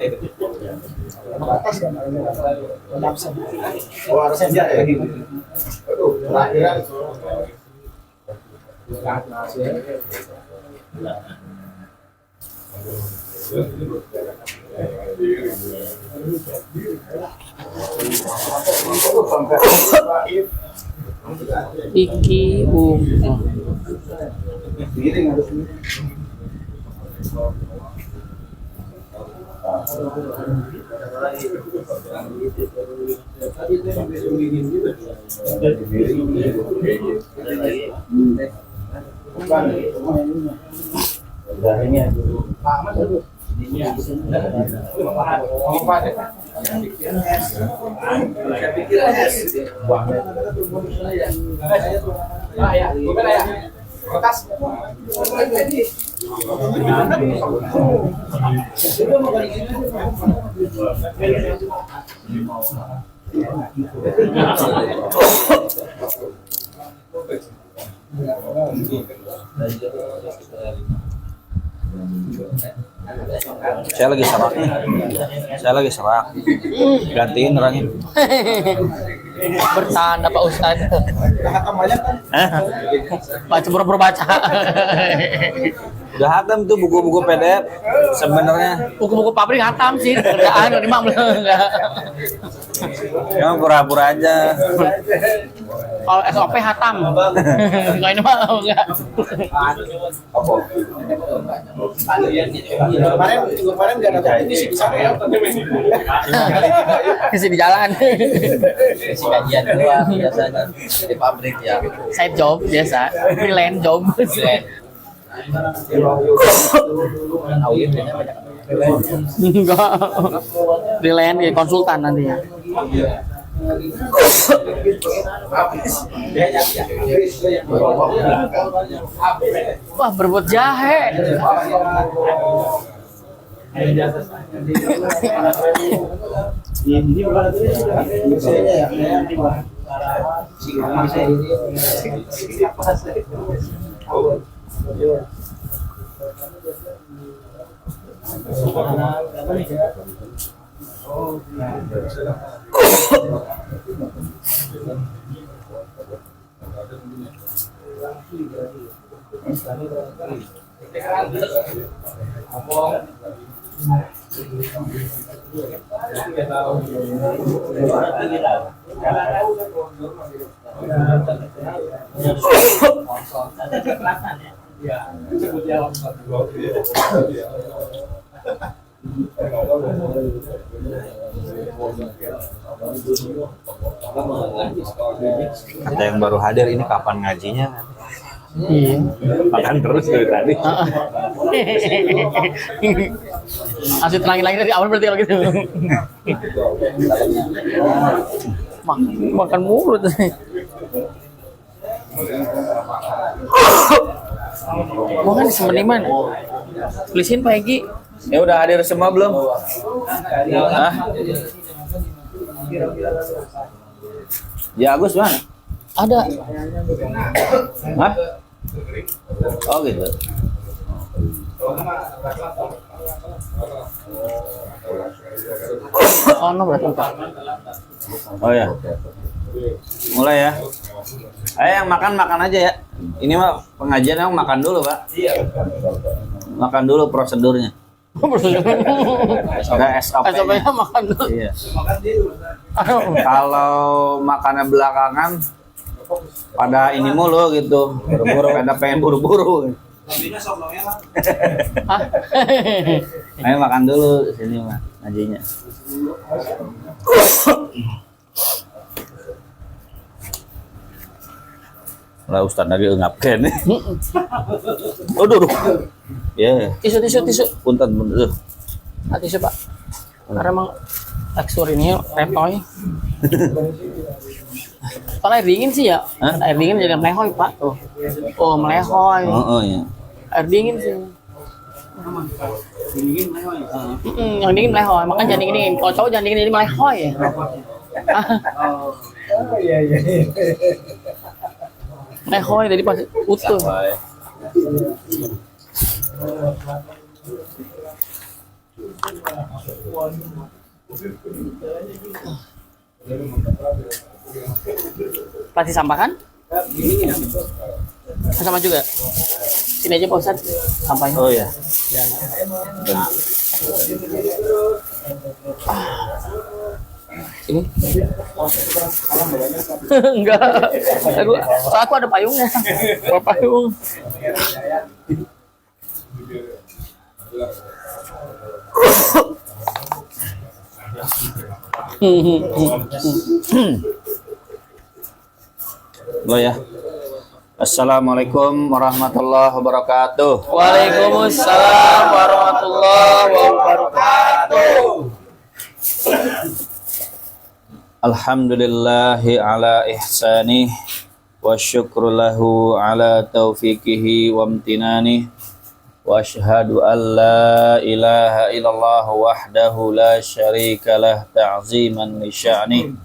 Atas dan nafsu. Oh, harusnya ya. Aduh, terakhir. Iki Saya lagi serak nih. Saya lagi serak. Gantiin orangnya. bercanda Pak Ustadz. Baca pura-pura baca. Udah hatam tuh buku-buku PDF sebenarnya. Buku-buku pabrik hatam sih kerjaan dari mak belum enggak. Cuma pura-pura aja. Kalau SOP hatam. Enggak ini mah enggak. Kemarin enggak ada ini sih di sana ya. Masih di jalan. Si kajian keluar biasanya di pabrik ya. Side job biasa. Freelance job. Auditnya banyak. Enggak. Freelance kayak konsultan nantinya. Wah, berbuat jahe. Kata yang baru hadir ini kapan ngajinya? Iya. Makan terus dari tadi. Masih tenangin lagi dari awal berarti kalau gitu. Makan mulut. Mau kan di Semeniman? Tulisin Pak Egi. Ya udah hadir semua belum? Hah? Ya Agus mana? Ada. Hah? Oh gitu. Oh no berarti Pak. Oh ya. Mulai ya. Ayo yang makan aja ya. Ini mah pengajian yang makan dulu, Pak. Makan dulu prosedurnya. Ada SOP-nya. SOP-nya makan dulu. Iya. Kalau makannya belakangan pada ini mulu gitu. Buru-buru, pada pengen buru-buru. Hah? Ayo makan dulu sini mah ngajinya. Lah Ustaz lagi ngapken. Aduh. Ya. Tisu. Punten. Tisu Pak. Karena emang tekstur ini retoy. Kalau air dingin sih ya. Hah? Air dingin jadi melehoy Pak tuh. Oh melehoy. Oh ya. Air dingin sih. Yang dingin melehoy. Makanya jangan dingin. Kalau cowok jangan dingin jadi melehoy ya. Iya. Melehoy jadi pas utuh. Pasti sampah kan? Sama juga. Sini aja Pak Ustadz sampahnya. Oh ya. Sini. Enggak. Aku ada payungnya. Bawa payung. Lo ya. Assalamualaikum warahmatullahi wabarakatuh. Waalaikumsalam warahmatullahi wabarakatuh. Alhamdulillahi ala ihsanih wa syukru lahu ala taufiqihi wa amtinani wa ashhadu an la ilaha illallah wahdahu la syarika lah ta'ziman li sya'nih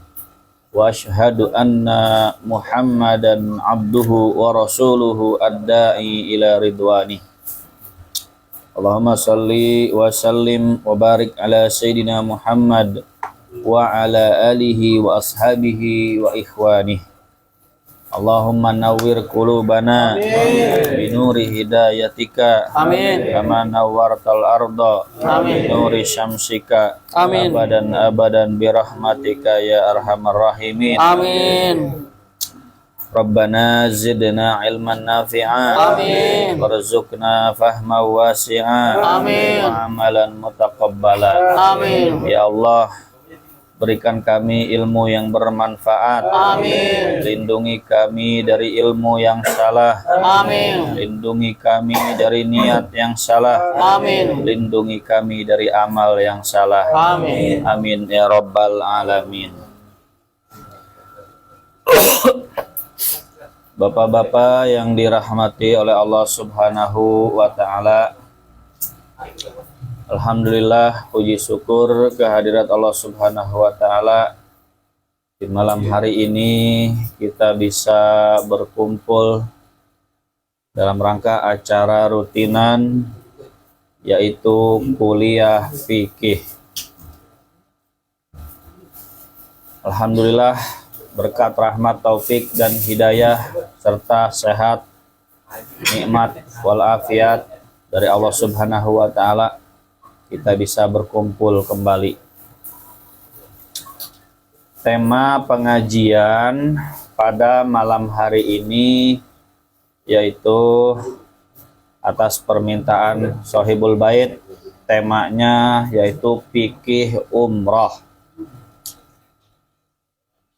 wa ashhadu anna Muhammadan abduhu wa rasuluhu ad-da'i ila ridwani. Allahumma salli wa sallim wa barik ala sayyidina Muhammad wa ala alihi wa ashabihi wa ikhwani. Allahumma nawwir qulubana bi nuri hidayatika. Amin. Kama nawwartal arda bi nuri syamsika. Amin. Abadan bi rahmatika ya arhamar rahimin. Amin. Rabbana zidna ilman nafi'a. Amin. Warzuqna fahma wasi'a. Amin. Wa amalan mutaqabbala. Amin. Ya Allah, berikan kami ilmu yang bermanfaat. Amin. Lindungi kami dari ilmu yang salah. Amin. Lindungi kami dari niat yang salah. Amin. Lindungi kami dari amal yang salah. Amin. Amin ya rabbal alamin. Bapak-bapak yang dirahmati oleh Allah Subhanahu wa taala, alhamdulillah, puji syukur kehadirat Allah Subhanahu wa taala. Di malam hari ini kita bisa berkumpul dalam rangka acara rutinan, yaitu kuliah fikih. Alhamdulillah, berkat rahmat, taufik dan hidayah serta sehat, nikmat walafiat dari Allah Subhanahu wa taala, kita bisa berkumpul kembali. Tema pengajian pada malam hari ini yaitu atas permintaan Sohibul Bait, temanya yaitu fikih umroh.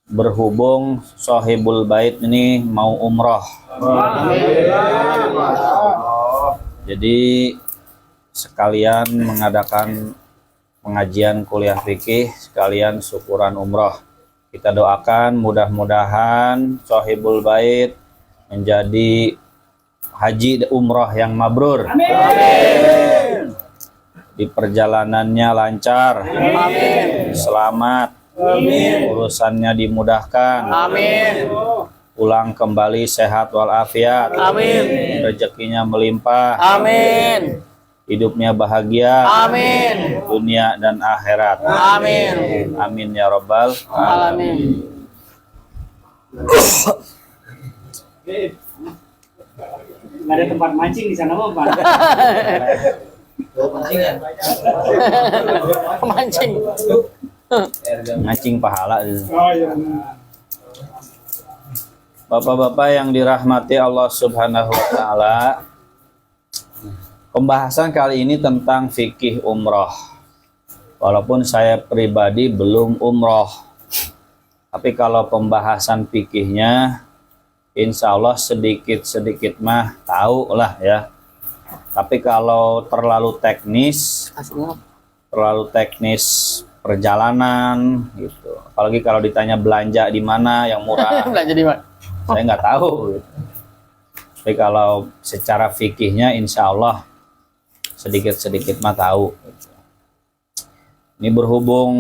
Berhubung Sohibul Bait ini mau umroh, jadi sekalian mengadakan pengajian kuliah fikih, sekalian syukuran umroh. Kita doakan mudah-mudahan Sohibul Bait menjadi haji umroh yang mabrur. Amin. Di perjalanannya lancar. Amin. Selamat. Amin. Urusannya dimudahkan. Amin. Pulang kembali sehat walafiat. Amin. Rezekinya melimpah. Amin. Hidupnya bahagia. Amin. Dunia dan akhirat. Amin. Amin ya rabbal alamin. Nggak ada tempat mancing di sana Pak. Mancing. Ngacing pahala. Oh iya. Bapak-bapak yang dirahmati Allah Subhanahu wa taala, pembahasan kali ini tentang fikih umroh. Walaupun saya pribadi belum umroh, tapi kalau pembahasan fikihnya insya Allah sedikit-sedikit mah tahu lah ya. Tapi kalau terlalu teknis perjalanan gitu, apalagi kalau ditanya belanja di mana yang murah, Belanja di mana? saya nggak tahu gitu. Tapi kalau secara fikihnya insya Allah sedikit-sedikit mah tahu gitu. Ini berhubung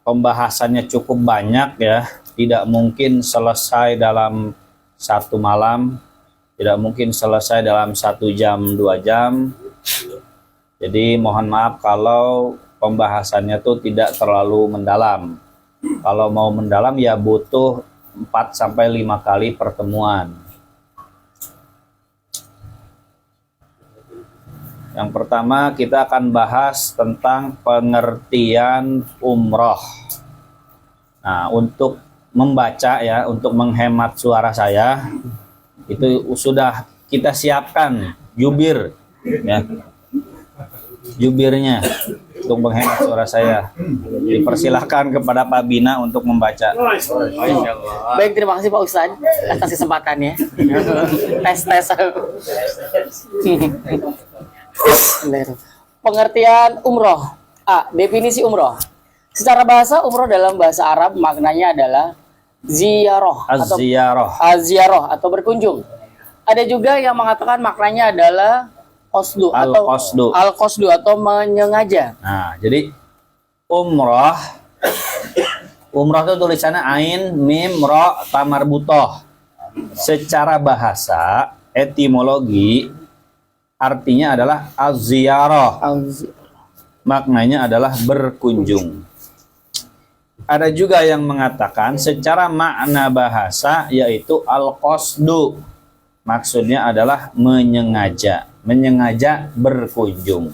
pembahasannya cukup banyak ya, tidak mungkin selesai dalam satu malam, tidak mungkin selesai dalam 1 jam 2 jam. Jadi mohon maaf kalau pembahasannya tuh tidak terlalu mendalam. Kalau mau mendalam ya butuh 4 sampai 5 kali pertemuan. Yang pertama kita akan bahas tentang pengertian umroh. Nah, untuk membaca ya, untuk menghemat suara saya, itu sudah kita siapkan jubir ya. Jubirnya untuk menghemat suara saya. Dipersilahkan kepada Pak Bina untuk membaca. Baik, terima kasih Pak Ustadz atas kesempatannya. Tes. Pengertian umroh. A. Definisi umroh. Secara bahasa, umroh dalam bahasa Arab maknanya adalah ziarah atau ziarah atau berkunjung. Ada juga yang mengatakan maknanya adalah qasdu atau al-qasdu atau menyengaja. Nah, jadi umroh itu tulisannya ain mim ro ta marbutoh. Secara bahasa etimologi artinya adalah az-ziyarah. Maknanya adalah berkunjung. Ada juga yang mengatakan secara makna bahasa yaitu al-qasdu. Maksudnya adalah menyengaja berkunjung.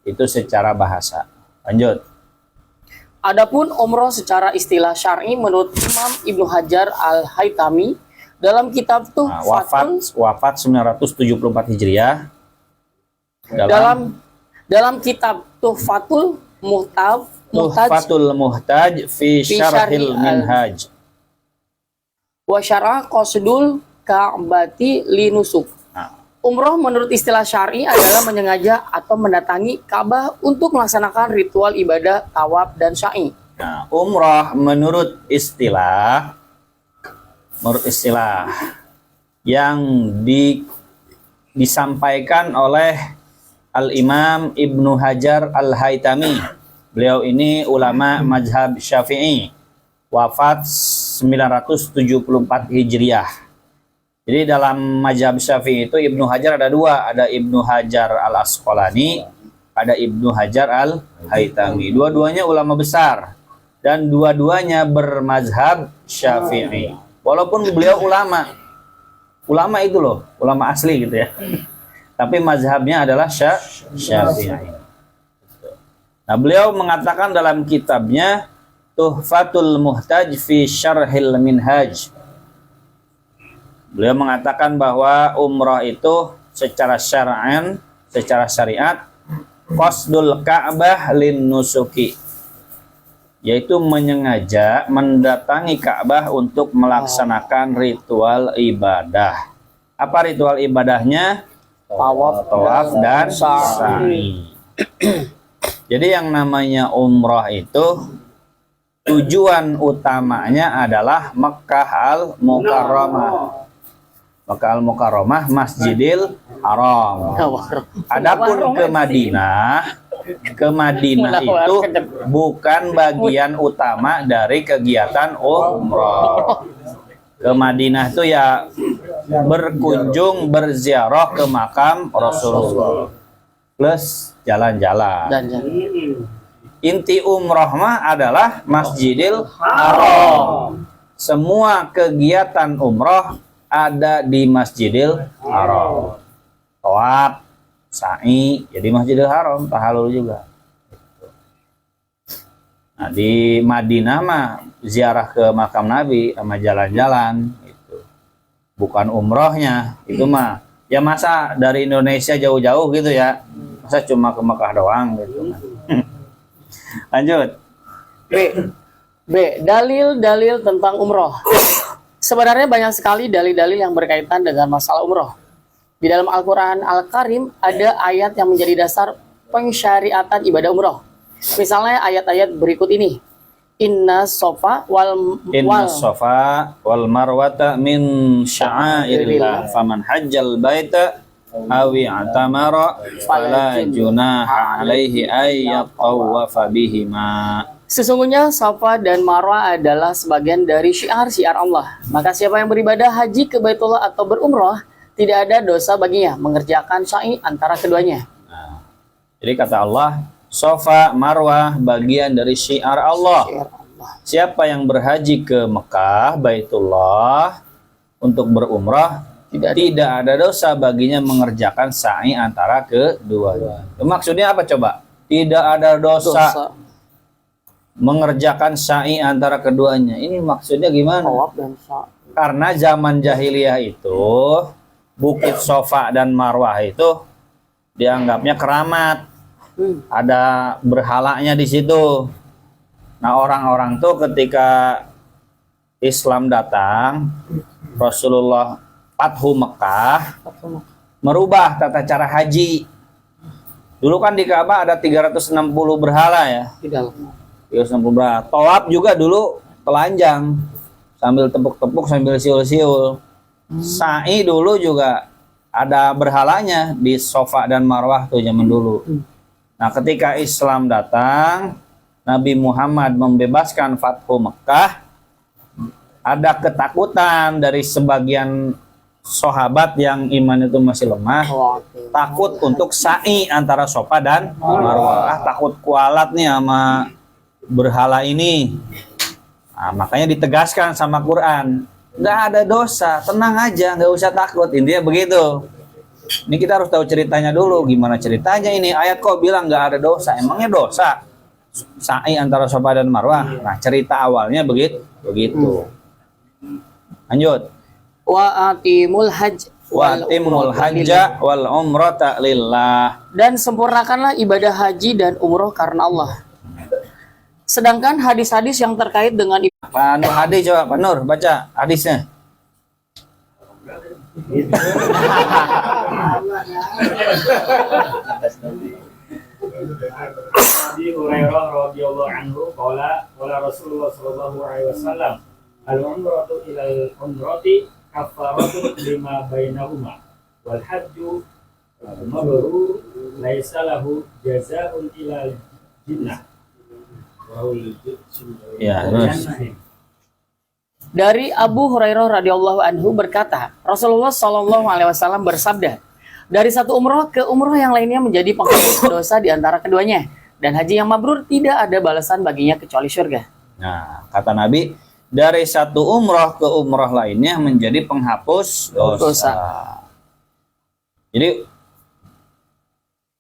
Itu secara bahasa. Lanjut. Adapun umroh secara istilah syar'i menurut Imam Ibnu Hajar Al-Haytami dalam kitab wafat 974 Hijriah. Dalam kitab Tuhfatul Muhtaj fi Syarhil Minhaj wa syarah qasdul Ka'bati linusuk. Umroh menurut istilah syar'i adalah menyengaja atau mendatangi Ka'bah untuk melaksanakan ritual ibadah tawaf dan sa'i. Nah, umroh menurut istilah yang disampaikan oleh Al-Imam Ibnu Hajar Al-Haytami. Beliau ini ulama mazhab Syafi'i, wafat 974 Hijriah. Jadi dalam mazhab Syafi'i itu Ibnu Hajar ada dua, ada Ibnu Hajar Al-Asqalani, ada Ibnu Hajar Al-Haytami. Dua-duanya ulama besar dan dua-duanya bermazhab Syafi'i. Walaupun beliau ulama itu loh, ulama asli gitu ya. Tapi mazhabnya adalah Syafi'i. Nah, beliau mengatakan dalam kitabnya Tuhfatul Muhtaj fi Syarhil Minhaj. Beliau mengatakan bahwa umrah itu secara syar'an, secara syariat, qasdul Ka'bah lin nusuki, yaitu menyengaja mendatangi Ka'bah untuk melaksanakan ritual ibadah. Apa ritual ibadahnya? Tawaf dan sa'i. Jadi yang namanya umrah itu tujuan utamanya adalah Mekkah Al-Mukarramah. Mekkah Al-Mukarramah, Masjidil Haram. Adapun ke Madinah itu bukan bagian utama dari kegiatan umrah. Ke Madinah itu ya berkunjung, berziarah ke makam Rasulullah plus jalan-jalan. Inti umrah mah adalah Masjidil Haram. Semua kegiatan umrah ada di Masjidil Haram. Tawaf, sa'i, jadi Masjidil Haram, tahalul juga. Nah, di Madinah mah ziarah ke makam Nabi sama jalan-jalan itu. Bukan umrohnya, itu mah ya masa dari Indonesia jauh-jauh gitu ya. Masa cuma ke Mekah doang gitu kan. Lanjut. B. Dalil-dalil tentang umroh. Sebenarnya banyak sekali dalil-dalil yang berkaitan dengan masalah umroh. Di dalam Al-Quran Al-Karim ada ayat yang menjadi dasar pensyariatan ibadah umroh. Misalnya ayat-ayat berikut ini. Inna sofa wal marwata min sya'airillah faman hajjal baita awi atamara fala junaha alaihi ayyatawafa bihima. Sesungguhnya Safa dan Marwah adalah sebagian dari syiar-syiar Allah. Maka siapa yang beribadah haji ke Baitullah atau berumrah, tidak ada dosa baginya mengerjakan sa'i antara keduanya. Nah, Jadi kata Allah, Safa Marwah bagian dari syiar Allah. Syiar Allah. Siapa yang berhaji ke Mekah, Baitullah, untuk berumrah, tidak ada dosa baginya mengerjakan sa'i antara keduanya. Maksudnya apa coba? Tidak ada dosa mengerjakan sa'i antara keduanya. Ini maksudnya gimana? Tawaf dan sa'i. Karena zaman jahiliyah itu Bukit Safa dan Marwah itu dianggapnya keramat. Ada berhalanya di situ. Nah, orang-orang tuh ketika Islam datang, Rasulullah Fathu Mekah merubah tata cara haji. Dulu kan di Ka'bah ada 360 berhala ya. Di dalam. 360 berhala. Tawaf juga dulu telanjang sambil tepuk-tepuk sambil siul-siul. Sa'i dulu juga ada berhalanya di Safa dan Marwah tuh zaman dulu. Nah, ketika Islam datang, Nabi Muhammad membebaskan Fathu Mekah, ada ketakutan dari sebagian sahabat yang iman itu masih lemah, takut untuk sa'i antara Safa dan Marwah. Takut kualat nih sama berhala ini. Nah, makanya ditegaskan sama Quran, nggak ada dosa, tenang aja, nggak usah takut. Intinya begitu. Ini kita harus tahu ceritanya dulu, gimana ceritanya ini. Ayat kok bilang nggak ada dosa, emangnya dosa sa'i antara Safa dan Marwah? Nah, cerita awalnya begitu. Lanjut. Wa atimul hajj hajja wal umrata lillah. Dan sempurnakanlah ibadah haji dan umroh karena Allah. Sedangkan hadis-hadis yang terkait dengan Pak Nur hadis, coba Pak Nur baca hadisnya. Abi Hurairah radhiyallahu anhu qala Rasulullah sallallahu alaihi wasallam al-umratu ilal umrati kafaratun lima bainahuma wal hajju mabrur laisa lahu jazaa'un ilal jinnah. Ya, terus. Dari Abu Hurairah radhiyallahu anhu berkata, Rasulullah Shallallahu alaihi wasallam bersabda, dari satu umroh ke umroh yang lainnya menjadi penghapus dosa di antara keduanya, dan haji yang mabrur tidak ada balasan baginya kecuali surga. Nah, kata Nabi, dari satu umroh ke umroh lainnya menjadi penghapus dosa. Jadi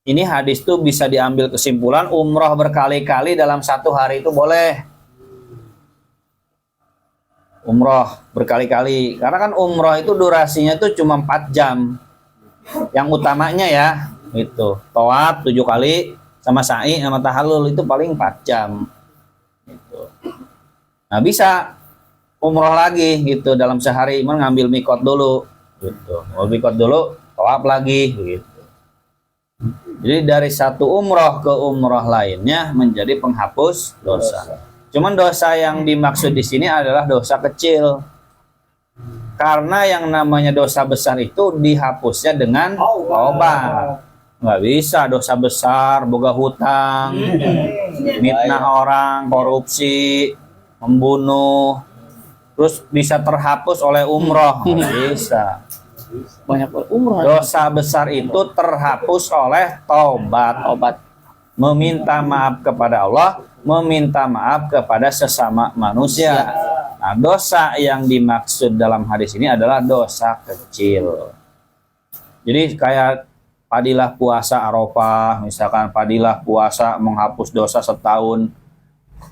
ini hadis tuh bisa diambil kesimpulan umroh berkali-kali dalam satu hari itu boleh. Umroh berkali-kali. Karena kan umroh itu durasinya tuh cuma 4 jam. Yang utamanya ya, itu tawaf 7 kali sama sa'i sama tahallul itu paling 4 jam. Gitu. Nah, bisa umroh lagi gitu dalam sehari, ngambil mikot dulu gitu. Mau mikot dulu, tawaf lagi begitu. Jadi dari satu umroh ke umroh lainnya menjadi penghapus dosa. Cuman dosa yang dimaksud di sini adalah dosa kecil. Karena yang namanya dosa besar itu dihapusnya dengan taubat. Nggak bisa dosa besar, boga hutang, mitnah orang, korupsi, membunuh, terus bisa terhapus oleh umroh. Nggak bisa. Banyak umroh. Dosa besar itu terhapus oleh taubat. Meminta maaf kepada Allah, meminta maaf kepada sesama manusia. Nah, dosa yang dimaksud dalam hadis ini adalah dosa kecil. Jadi kayak fadilah puasa Arafah, misalkan fadilah puasa menghapus dosa setahun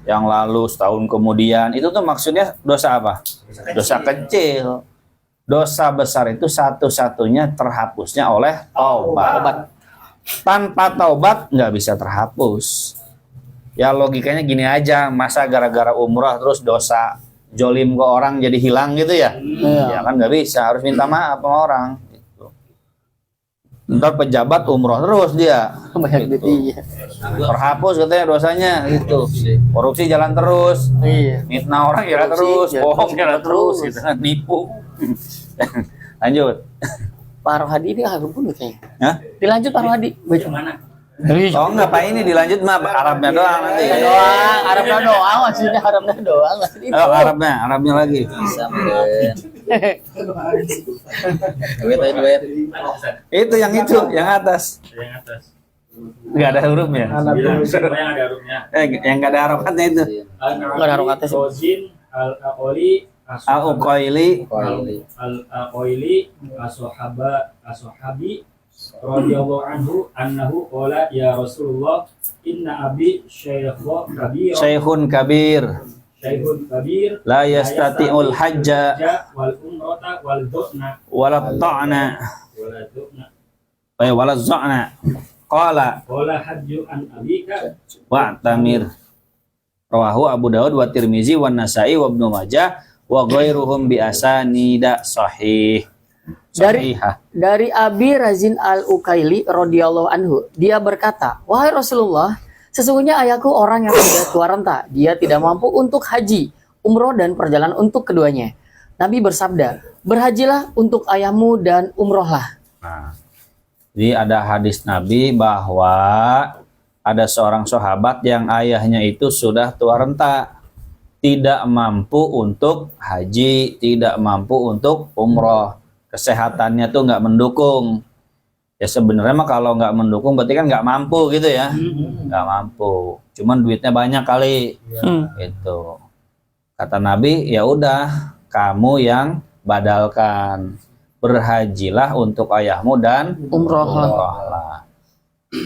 yang lalu, setahun kemudian, itu tuh maksudnya dosa apa? Dosa kecil. Dosa besar itu satu-satunya terhapusnya oleh taubat. Tanpa taubat nggak bisa terhapus. Ya logikanya gini aja, masa gara-gara umrah terus dosa jolim ke orang jadi hilang gitu ya? Ya kan nggak bisa, harus minta maaf sama orang. Gitu. Ntar pejabat umroh terus dia. Banyak gitu. iya. Terhapus katanya dosanya gitu. Korupsi jalan terus. Iya. Mitnah orang jalan terus, bohong jalan terus, gitu. Nipu. Lanjut. Pak Rohadi ini agak bunuh kayaknya. Hah? Dilanjut Pak Rohadi. Bagaimana? Oh enggak, Pak, ini dilanjut mah Arabnya doang nanti. Arabnya doang maksudnya, Arabnya doang. Oh, Arabnya lagi. Bisa mungkin. Duit. Itu yang atas. Yang atas. Nggak ada hurufnya. 9 siapa yang ada hurufnya? Yang nggak ada harokatnya itu. Nggak ada harokatnya sih. Rozin, Al-Aqoli, Al-Uqaili, Al-Aqoli, As-Sahabi, radhiyallahu anhu, annahu qala ya Rasulullah, inna abi Syekhun Kabir, Syekhun kabir, la yastati'ul hajja wal umrata wal du'na wala ta'na wala du'na wala za'na. Qala qala hajju an abika wa tamir. Rawahu Abu Daud wa Tirmizi wa Nasa'i wa Ibnu Majah wa ghairuhum bi asanida sahih. Dari Abi Razin Al-Ukaili radhiyallahu anhu, dia berkata, "Wahai Rasulullah, sesungguhnya ayahku orang yang tidak tua renta. Dia tidak mampu untuk haji, umroh dan perjalanan untuk keduanya." Nabi bersabda, "Berhajilah untuk ayahmu dan umrohlah." Nah, jadi ada hadis Nabi bahwa ada seorang sahabat yang ayahnya itu sudah tua renta, tidak mampu untuk haji, tidak mampu untuk umroh. Kesehatannya tuh nggak mendukung. Ya sebenarnya mah kalau nggak mendukung berarti kan nggak mampu gitu ya. Nggak mampu. Cuman duitnya banyak kali. Gitu. Kata Nabi, ya udah kamu yang badalkan. Berhajilah untuk ayahmu dan umrohlah.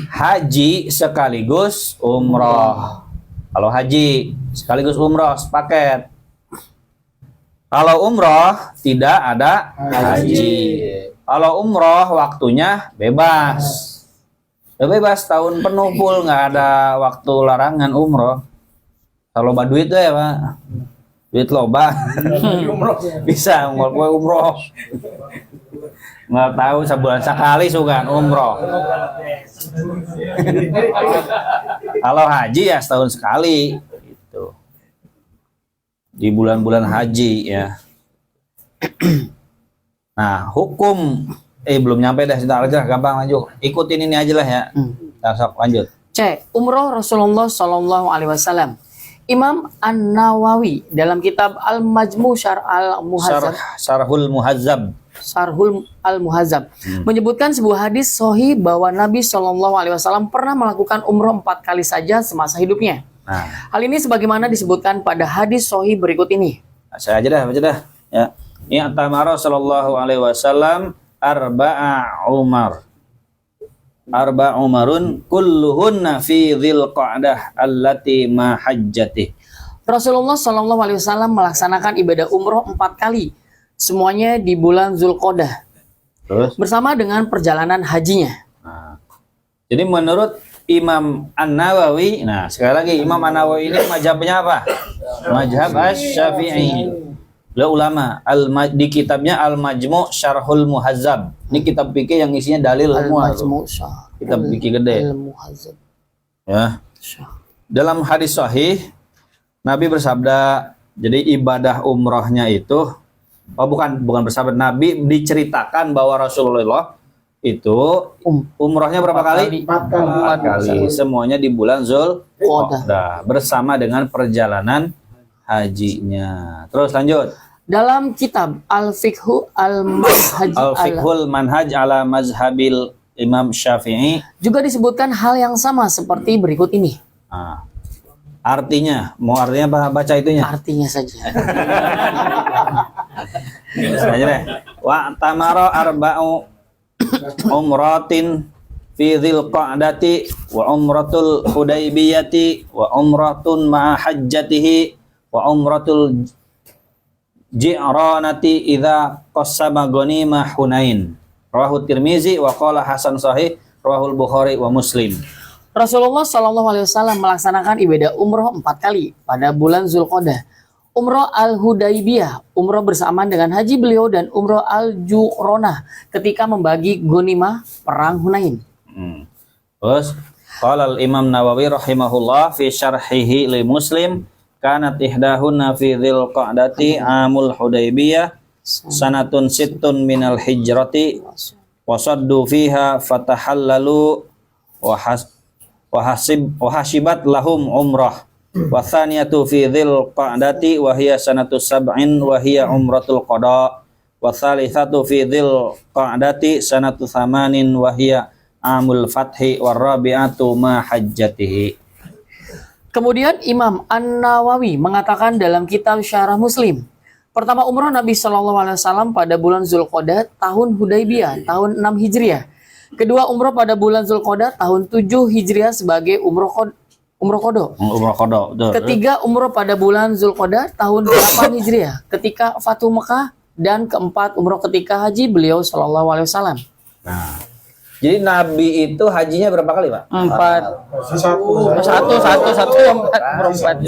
Haji sekaligus umroh. Kalau haji sekaligus umroh sepaket. Kalau umroh tidak ada haji. Kalau umroh waktunya bebas. Bebas tahun penuh full, nggak ada waktu larangan umroh. Kalau loba duit ya Pak. Duit loba. Bisa umroh. Nggak tahu sebulan sekali suka umroh. Kalau haji ya setahun sekali. Gitu. Di bulan-bulan haji ya. Nah, hukum belum nyampe dah, sebentar aja, gampang lanjut. Ikutin ini aja lah ya. Sok lanjut. C. Umroh Rasulullah Shallallahu Alaihi Wasallam. Imam An-Nawawi dalam kitab Al-Majmu' Syarh Al-Muhazzab Syarhul Al-Muhazzab menyebutkan sebuah hadis sahih bahwa Nabi Shallallahu Alaihi Wasallam pernah melakukan umroh 4 kali saja semasa hidupnya. Nah, hal ini sebagaimana disebutkan pada hadis sahih berikut ini. Saya aja dah, baca dah. Ya. I'tamara sallallahu alaihi wasallam arba umarun kulluhunna fi dzil qa'dah allati ma hajjati. Rasulullah Shallallahu Alaihi Wasallam melaksanakan ibadah umroh 4 kali, semuanya di bulan Zulqa'dah. Terus bersama dengan perjalanan hajinya. Nah, jadi menurut Imam An-Nawawi, nah sekali lagi Imam An-Nawawi ini mazhabnya apa? Mazhab Asy-Syafi'i. Beliau ulama di kitabnya Al-Majmu' Syarhul Muhazzab. Ini kitab fikih yang isinya dalil semua. Kitab fikih gede. Ya. Dalam hadis sahih Nabi bersabda, jadi ibadah umrohnya itu bukan bersabda, Nabi diceritakan bahwa Rasulullah itu umrohnya berapa kali? 4 kali. Semuanya di bulan Zulqa'dah bersama dengan perjalanan hajinya. Terus lanjut. Dalam kitab Al-Fiqhul Manhaj ala mazhabil Imam Syafi'i juga disebutkan hal yang sama seperti berikut ini. Nah, artinya apa? Baca itunya. Artinya saja. Saja deh. Wa tamara arba'u umratin fi dzil qa'dati wa umratul hudaybiyati wa umratun ma hajjatihi wa umratul ji'ranati idza qassama ghanimah Hunain. Rawahu Tirmizi wa qala hasan sahih, rawahul Bukhari wa Muslim. Rasulullah Shallallahu Alaihi Wasallam melaksanakan ibadah umroh 4 kali pada bulan Zulqa'dah. Umroh Al-Hudaybiyah, umroh bersamaan dengan haji beliau, dan umroh Al-Ju'ronah ketika membagi ghanimah perang Hunain. Terus qala al-Imam Nawawi rahimahullah fi syarhihi li Muslim, kanat ihdahunna fi dzil qa'dati amul Hudaybiyah sanatun sittun minal hijrati wasaddu fiha fatahallalu wa hasibat lahum umrah wa thaniyatu fi dzil qa'dati wa hiya sanatu sab'in wa hiya umratul qada wa thalithatu fi dzil qa'dati sanatu thamanin wa hiya amul fathi warabi'atu ma hajjatihi. Kemudian Imam An-Nawawi mengatakan dalam kitab Syarah Muslim, pertama umroh Nabi Shallallahu Alaihi Wasallam pada bulan Zulqa'dah tahun Hudaybiyah tahun 6 Hijriah. Kedua umroh pada bulan Zulqa'dah tahun 7 Hijriah sebagai umroh kodo. Umroh qada. Ketiga umroh pada bulan Zulqa'dah tahun 8 Hijriah ketika Fatu Mekah, dan keempat umroh ketika haji beliau Shallallahu Alaihi Wasallam. Nah, jadi Nabi itu hajinya berapa kali, Pak? 4. Satu yang umroh 4.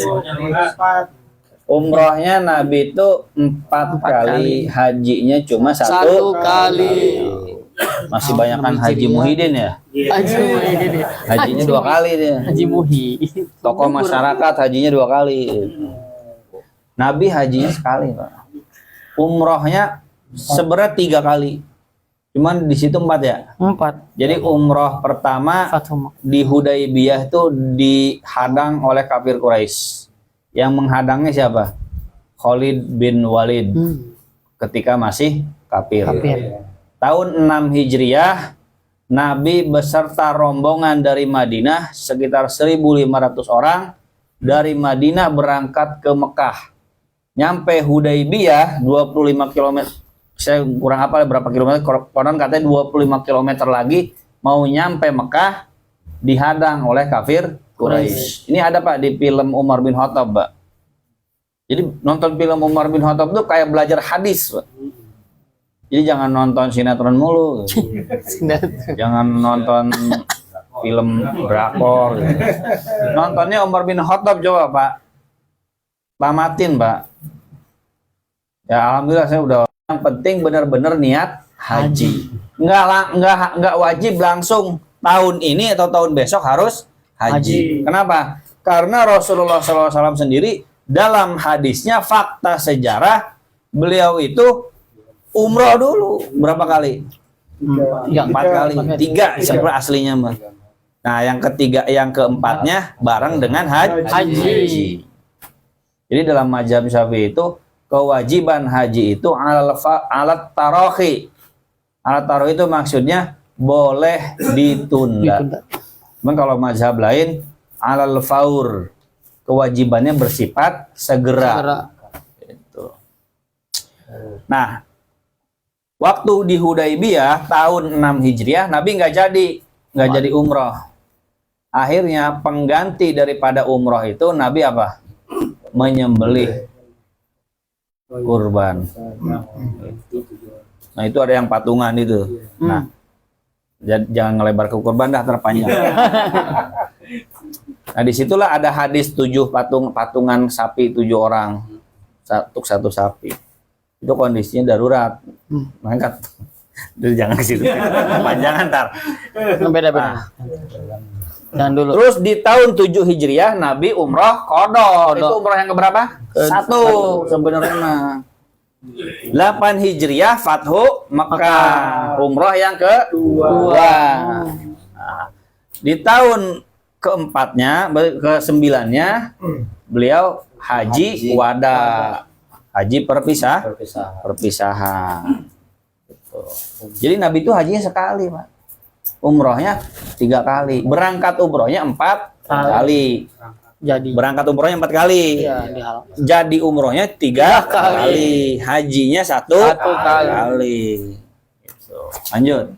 Umrohnya Nabi itu 4 kali, hajinya cuma Satu kali. Masih banyakan Haji Muhyiddin ya? Haji Muhyiddin. Hajinya 2 kali dia. Haji Muhi. Tokoh masyarakat hajinya 2 kali. Nabi hajinya sekali, Pak. Umrohnya sebenarnya 3 kali. Cuman di situ 4 ya? 4. Jadi umroh pertama Fatu Mekah. di Hudaybiyah itu dihadang oleh kafir Quraisy. Yang menghadangnya siapa? Khalid bin Walid ketika masih kafir. Tahun 6 Hijriah, Nabi beserta rombongan dari Madinah sekitar 1.500 orang dari Madinah berangkat ke Mekah. Nyampe Hudaybiyah 25 km. Saya kurang apa berapa kilometer, konon katanya 25 km lagi mau nyampe Mekah, dihadang oleh kafir Quraisy. Ini ada, Pak, di film Umar bin Khattab, Pak. Jadi nonton film Umar bin Khattab tuh kayak belajar hadis, Pak. Jadi jangan nonton sinetron mulu. Jangan nonton film drakor. Nontonnya Umar bin Khattab coba, Pak. Tamatin, Pak. Ya alhamdulillah saya udah. Yang penting benar-benar niat haji. Enggak wajib langsung tahun ini atau tahun besok harus haji. Kenapa? Karena Rasulullah SAW sendiri dalam hadisnya, fakta sejarah, beliau itu umroh dulu berapa kali? 4 kali. 3 sebenarnya aslinya, Mas. Nah, yang ketiga, yang keempatnya bareng dengan haji. Jadi dalam mazhab Syafi'i itu kewajiban haji itu alat tarohi. Alat tarohi itu maksudnya boleh ditunda. Cuman kalau mazhab lain alal faur, kewajibannya bersifat segera. Gitu. Nah, waktu di Hudaybiyah tahun 6 Hijriah Nabi nggak jadi umroh. Akhirnya pengganti daripada umroh itu Nabi apa? Menyembelih kurban. Nah, itu ada yang patungan itu. Nah, jangan ngelebar ke kurban dah, terpanjang. Nah, disitulah ada hadis 7 patungan sapi 7 orang untuk 1 sapi. Itu kondisinya darurat. Maka jangan ke situ. Panjangan ntar. Beda-beda. Jangan dulu. Terus di tahun 7 Hijriah Nabi umroh qada. Itu umroh yang keberapa? 1 sebenarnya mah. 8 Hijriah Fathu Mekah. Umroh yang kedua. Nah, di tahun keempatnya, ke-9-nya beliau haji wada. Haji perpisahan. Gitu. Jadi Nabi itu hajinya sekali, Pak. Umrohnya 3 kali. Berangkat umrohnya 4 kali. Jadi Berangkat umrohnya 4 kali. ya, Jadi umrohnya 3 kali. Hajinya 1 kali. Gitu. Lanjut.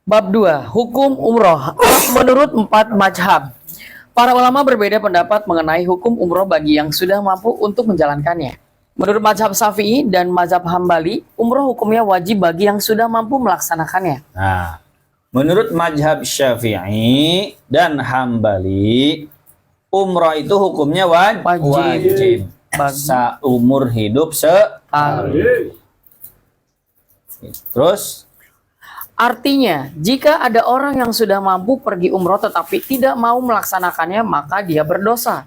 Bab 2, hukum umroh menurut 4 mazhab. Para ulama berbeda pendapat mengenai hukum umroh bagi yang sudah mampu untuk menjalankannya. Menurut mazhab Syafi'i dan mazhab Hambali, umroh hukumnya wajib bagi yang sudah mampu melaksanakannya. Nah, menurut mazhab Syafi'i dan Hambali, umroh itu hukumnya wajib. Seumur hidup sekali. Terus Artinya, jika ada orang yang sudah mampu pergi umroh tetapi tidak mau melaksanakannya, maka dia berdosa.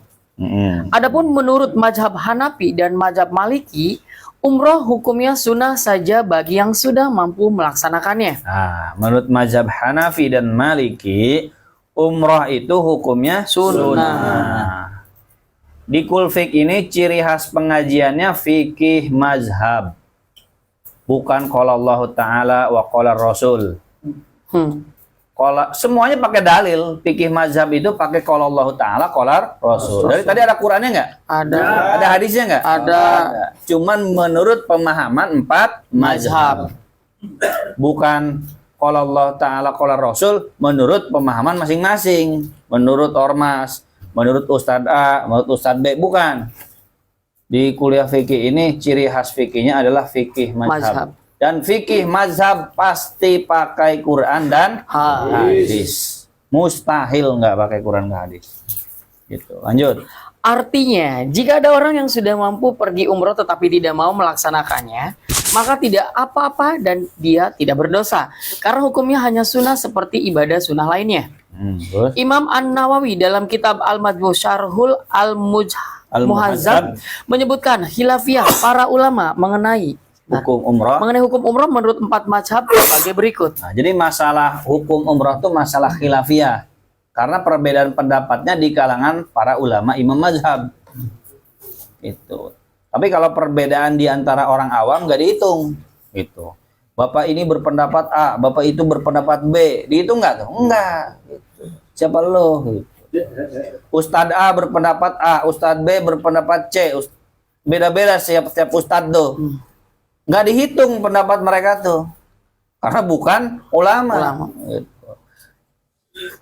Adapun menurut mazhab Hanafi dan mazhab Maliki, umroh hukumnya sunnah saja bagi yang sudah mampu melaksanakannya. Nah, menurut mazhab Hanafi dan Maliki, umroh itu hukumnya sunnah. Di Kulfik ini ciri khas pengajiannya fikih mazhab. Bukan qala Allah Ta'ala wa qala Rasul. semuanya pakai dalil. Fikih mazhab itu pakai qala Allah Ta'ala, qala Rasul. Dari tadi ada Qurannya nggak? Ada. Ada hadisnya nggak? Ada. Cuman menurut pemahaman 4 mazhab. Bukan qala Allah Ta'ala, qala Rasul menurut pemahaman masing-masing. Menurut ormas, menurut Ustadz A, menurut Ustadz B, bukan. Di kuliah fikih ini ciri khas fikihnya adalah fikih mazhab. Dan fikih mazhab pasti pakai Quran dan hadis. Mustahil nggak pakai Quran dan hadis. Gitu. Lanjut. Artinya, jika ada orang yang sudah mampu pergi umroh tetapi tidak mau melaksanakannya, maka tidak apa-apa dan dia tidak berdosa. Karena hukumnya hanya sunnah seperti ibadah sunnah lainnya. Imam An-Nawawi dalam kitab Al-Majmu' Syarhul Al-Muhazzab menyebutkan khilafiyah para ulama mengenai hukum umrah. Mengenai hukum umrah menurut 4 mazhab sebagai berikut. Nah, jadi masalah hukum umrah itu masalah khilafiyah. Karena perbedaan pendapatnya di kalangan para ulama imam mazhab. Itu. Tapi kalau perbedaan di antara orang awam nggak dihitung. Gitu. Bapak ini berpendapat A, bapak itu berpendapat B. Dihitung nggak tuh? Enggak. Gitu. Siapa lo? Gitu. Ustadz A berpendapat A, Ustadz B berpendapat C. Beda-beda setiap ustadz tuh. Nggak dihitung pendapat mereka tuh. Karena bukan ulama. Gitu.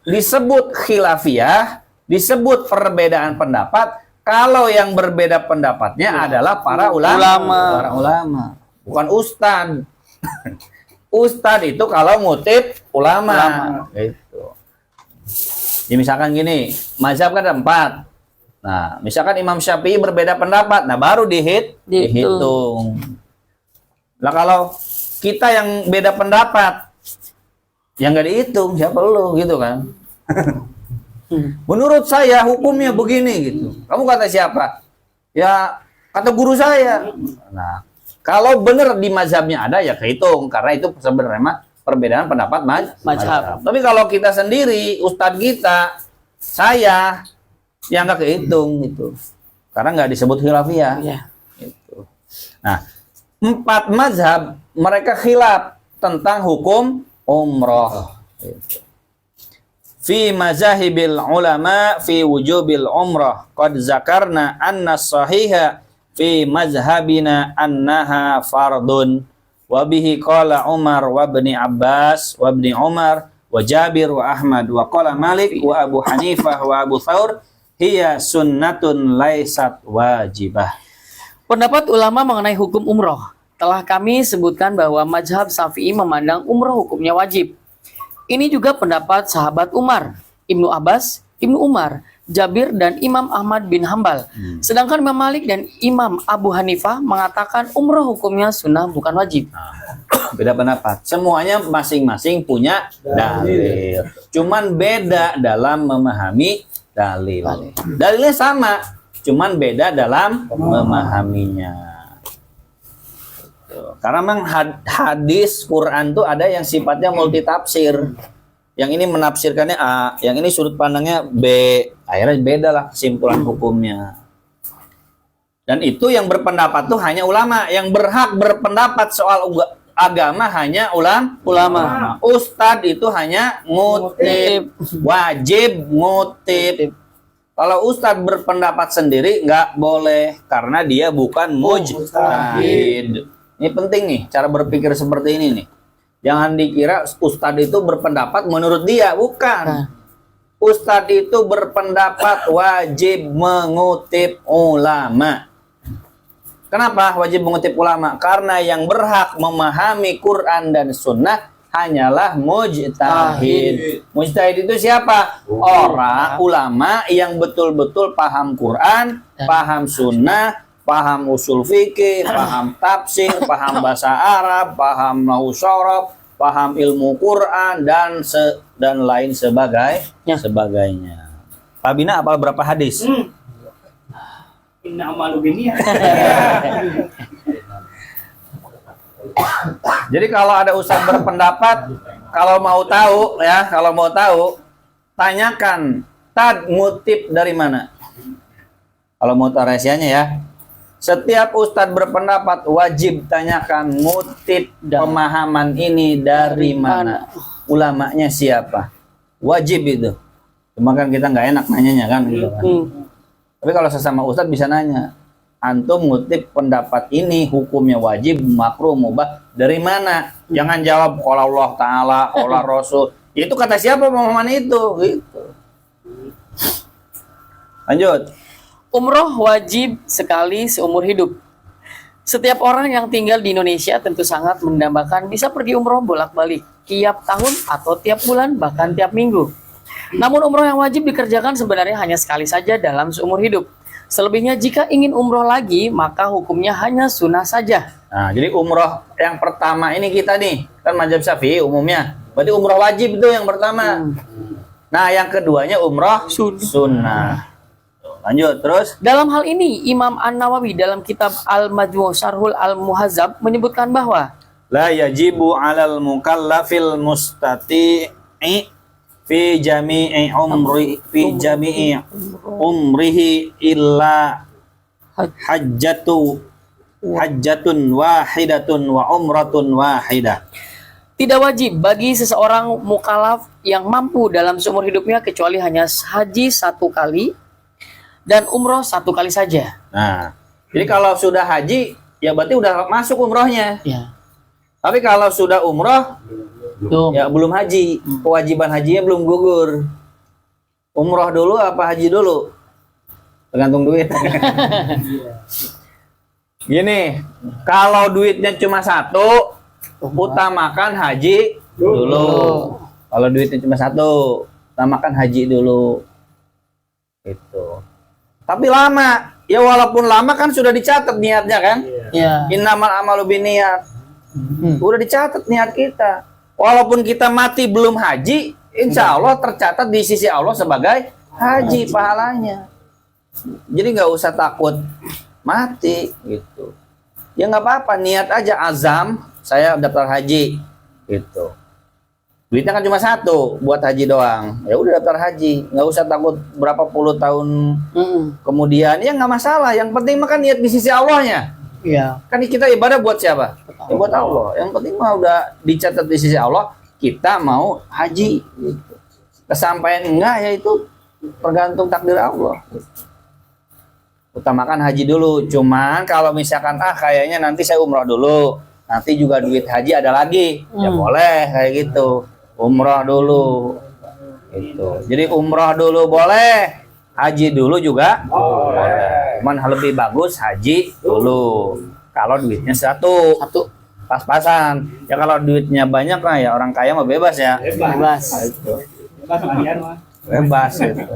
Disebut khilafiyah, disebut perbedaan pendapat kalau yang berbeda pendapatnya adalah para ulama. Para ulama, bukan ustadz. Ustadz itu kalau ngutip ulama. Gitu. Ya, misalkan gini, mazhab kan ada 4. Nah, misalkan Imam Syafi'i berbeda pendapat, nah baru dihitung. Nah, kalau kita yang beda pendapat, yang nggak dihitung, siapa lu gitu kan? Menurut saya hukumnya begini gitu. Kamu kata siapa? Ya kata guru saya. Nah, kalau benar di mazhabnya ada ya kehitung karena itu sebenarnya perbedaan pendapat mazhab. Tapi kalau kita sendiri, ustadz kita, saya yang nggak kehitung gitu. Karena nggak disebut khilafiyah. Gitu. Nah, 4 mazhab mereka khilaf tentang hukum umroh. Gitu. Fi mazahibil ulama fi wujubil umrah qad zakarna anna sahiha fi mazhabina annaha fardun wa bihi qala Umar wa ibni Abbas wa ibni Umar wa Jabir wa Ahmad wa qala Malik wa Abu Hanifah wa Abu Thawr hiya sunnatun laisat wajibah. Pendapat ulama mengenai hukum umroh telah kami sebutkan bahwa mazhab Syafi'i memandang umroh hukumnya wajib. Ini juga pendapat sahabat Umar, Ibnu Abbas, Ibnu Umar, Jabir dan Imam Ahmad bin Hambal. Sedangkan Imam Malik dan Imam Abu Hanifah mengatakan umroh hukumnya sunnah bukan wajib. Beda pendapat. Semuanya masing-masing punya dalil. Cuman beda dalam memahami dalil. Dalilnya sama, cuman beda dalam memahaminya. Karena memang hadis Quran tuh ada yang sifatnya multitafsir. Yang ini menafsirkannya A, yang ini sudut pandangnya B. Akhirnya beda lah kesimpulan hukumnya. Dan itu yang berpendapat tuh hanya ulama. Yang berhak berpendapat soal agama hanya ulama. Ustadz itu hanya ngutip, wajib ngutip. Kalau ustadz berpendapat sendiri nggak boleh karena dia bukan mujtahid. Ini penting nih, cara berpikir seperti ini nih. Jangan dikira ustadz itu berpendapat menurut dia, bukan. Ustadz itu berpendapat wajib mengutip ulama. Kenapa wajib mengutip ulama? Karena yang berhak memahami Quran dan Sunnah hanyalah mujtahid. Mujtahid itu siapa? Orang ulama yang betul-betul paham Quran, paham Sunnah, paham usul fikih, paham tafsir, paham bahasa Arab, paham nahwu syaraf, paham ilmu Quran dan lain sebagainya. Pak Bina apal berapa hadis? Inna amalu biniyah. Jadi kalau ada ustadz berpendapat, kalau mau tahu, tanyakan, Tad ngutip dari mana? Kalau mau tahu rahasianya ya. Setiap ustadz berpendapat wajib tanyakan ngutip pemahaman ini dari mana. ulamanya siapa? Wajib itu. Cuma kan kita nggak enak nanyanya kan gitu kan. Tapi kalau sesama ustadz bisa nanya, antum ngutip pendapat ini hukumnya wajib, makruh, mubah dari mana? Jangan jawab qala Allah Ta'ala, qala Rasul. Itu kata siapa pemahaman itu? Gitu. Lanjut. Umroh wajib sekali seumur hidup. Setiap orang yang tinggal di Indonesia tentu sangat mendambakan bisa pergi umroh bolak-balik tiap tahun atau tiap bulan bahkan tiap minggu. Namun umroh yang wajib dikerjakan sebenarnya hanya sekali saja dalam seumur hidup. Selebihnya jika ingin umroh lagi maka hukumnya hanya sunnah saja. Nah, jadi umroh yang pertama ini kita nih kan mazhab Syafi'i umumnya. Berarti umroh wajib itu yang pertama. Nah, yang keduanya umroh sunnah. Lanjut terus. Dalam hal ini Imam An-Nawawi dalam kitab Al-Majmu' Syarhul Al-Muhazzab menyebutkan bahwa La yajibu 'alal mukallafil mustati'i fi jami'i umrihi illa hajjatun wahidatun wa umratun wahidah. tidak wajib bagi seseorang mukallaf yang mampu dalam seumur hidupnya kecuali hanya haji 1 kali dan umroh 1 kali saja. Nah, jadi kalau sudah haji ya berarti udah masuk umrohnya. Ya. Tapi kalau sudah umroh ya belum haji, kewajiban hajinya belum gugur. Umroh dulu apa haji dulu? Tergantung duit. Gini, kalau duitnya cuma 1, utamakan haji dulu. Kalau duitnya cuma 1, utamakan haji dulu. Itu. Tapi lama, ya walaupun lama kan sudah dicatat niatnya kan? Ya. Innamal amalu binniyat. Udah dicatat niat kita. Walaupun kita mati belum haji, insya Allah tercatat di sisi Allah sebagai haji pahalanya. Jadi nggak usah takut mati gitu. Ya nggak apa-apa, niat aja azam, saya daftar haji gitu. Duitnya kan cuma 1 buat haji doang. Ya udah daftar haji, nggak usah takut berapa puluh tahun kemudian. Ya nggak masalah. Yang penting makan niat di sisi Allahnya. Iya. Kan kita ibadah buat siapa? Ya buat Allah. Yang penting mah udah dicatat di sisi Allah, kita mau haji. Gitu. Kesampaian enggak ya itu tergantung takdir Allah. Utamakan haji dulu. Cuman kalau misalkan kayaknya nanti saya umroh dulu, nanti juga duit haji ada lagi, ya boleh kayak gitu. Umroh dulu. Gitu. Jadi umroh dulu boleh, haji dulu juga boleh. Cuman lebih bagus haji dulu. Kalau duitnya 1 pas-pasan. Ya kalau duitnya banyak lah ya orang kaya mah bebas ya. Bebas. Bebas gitu.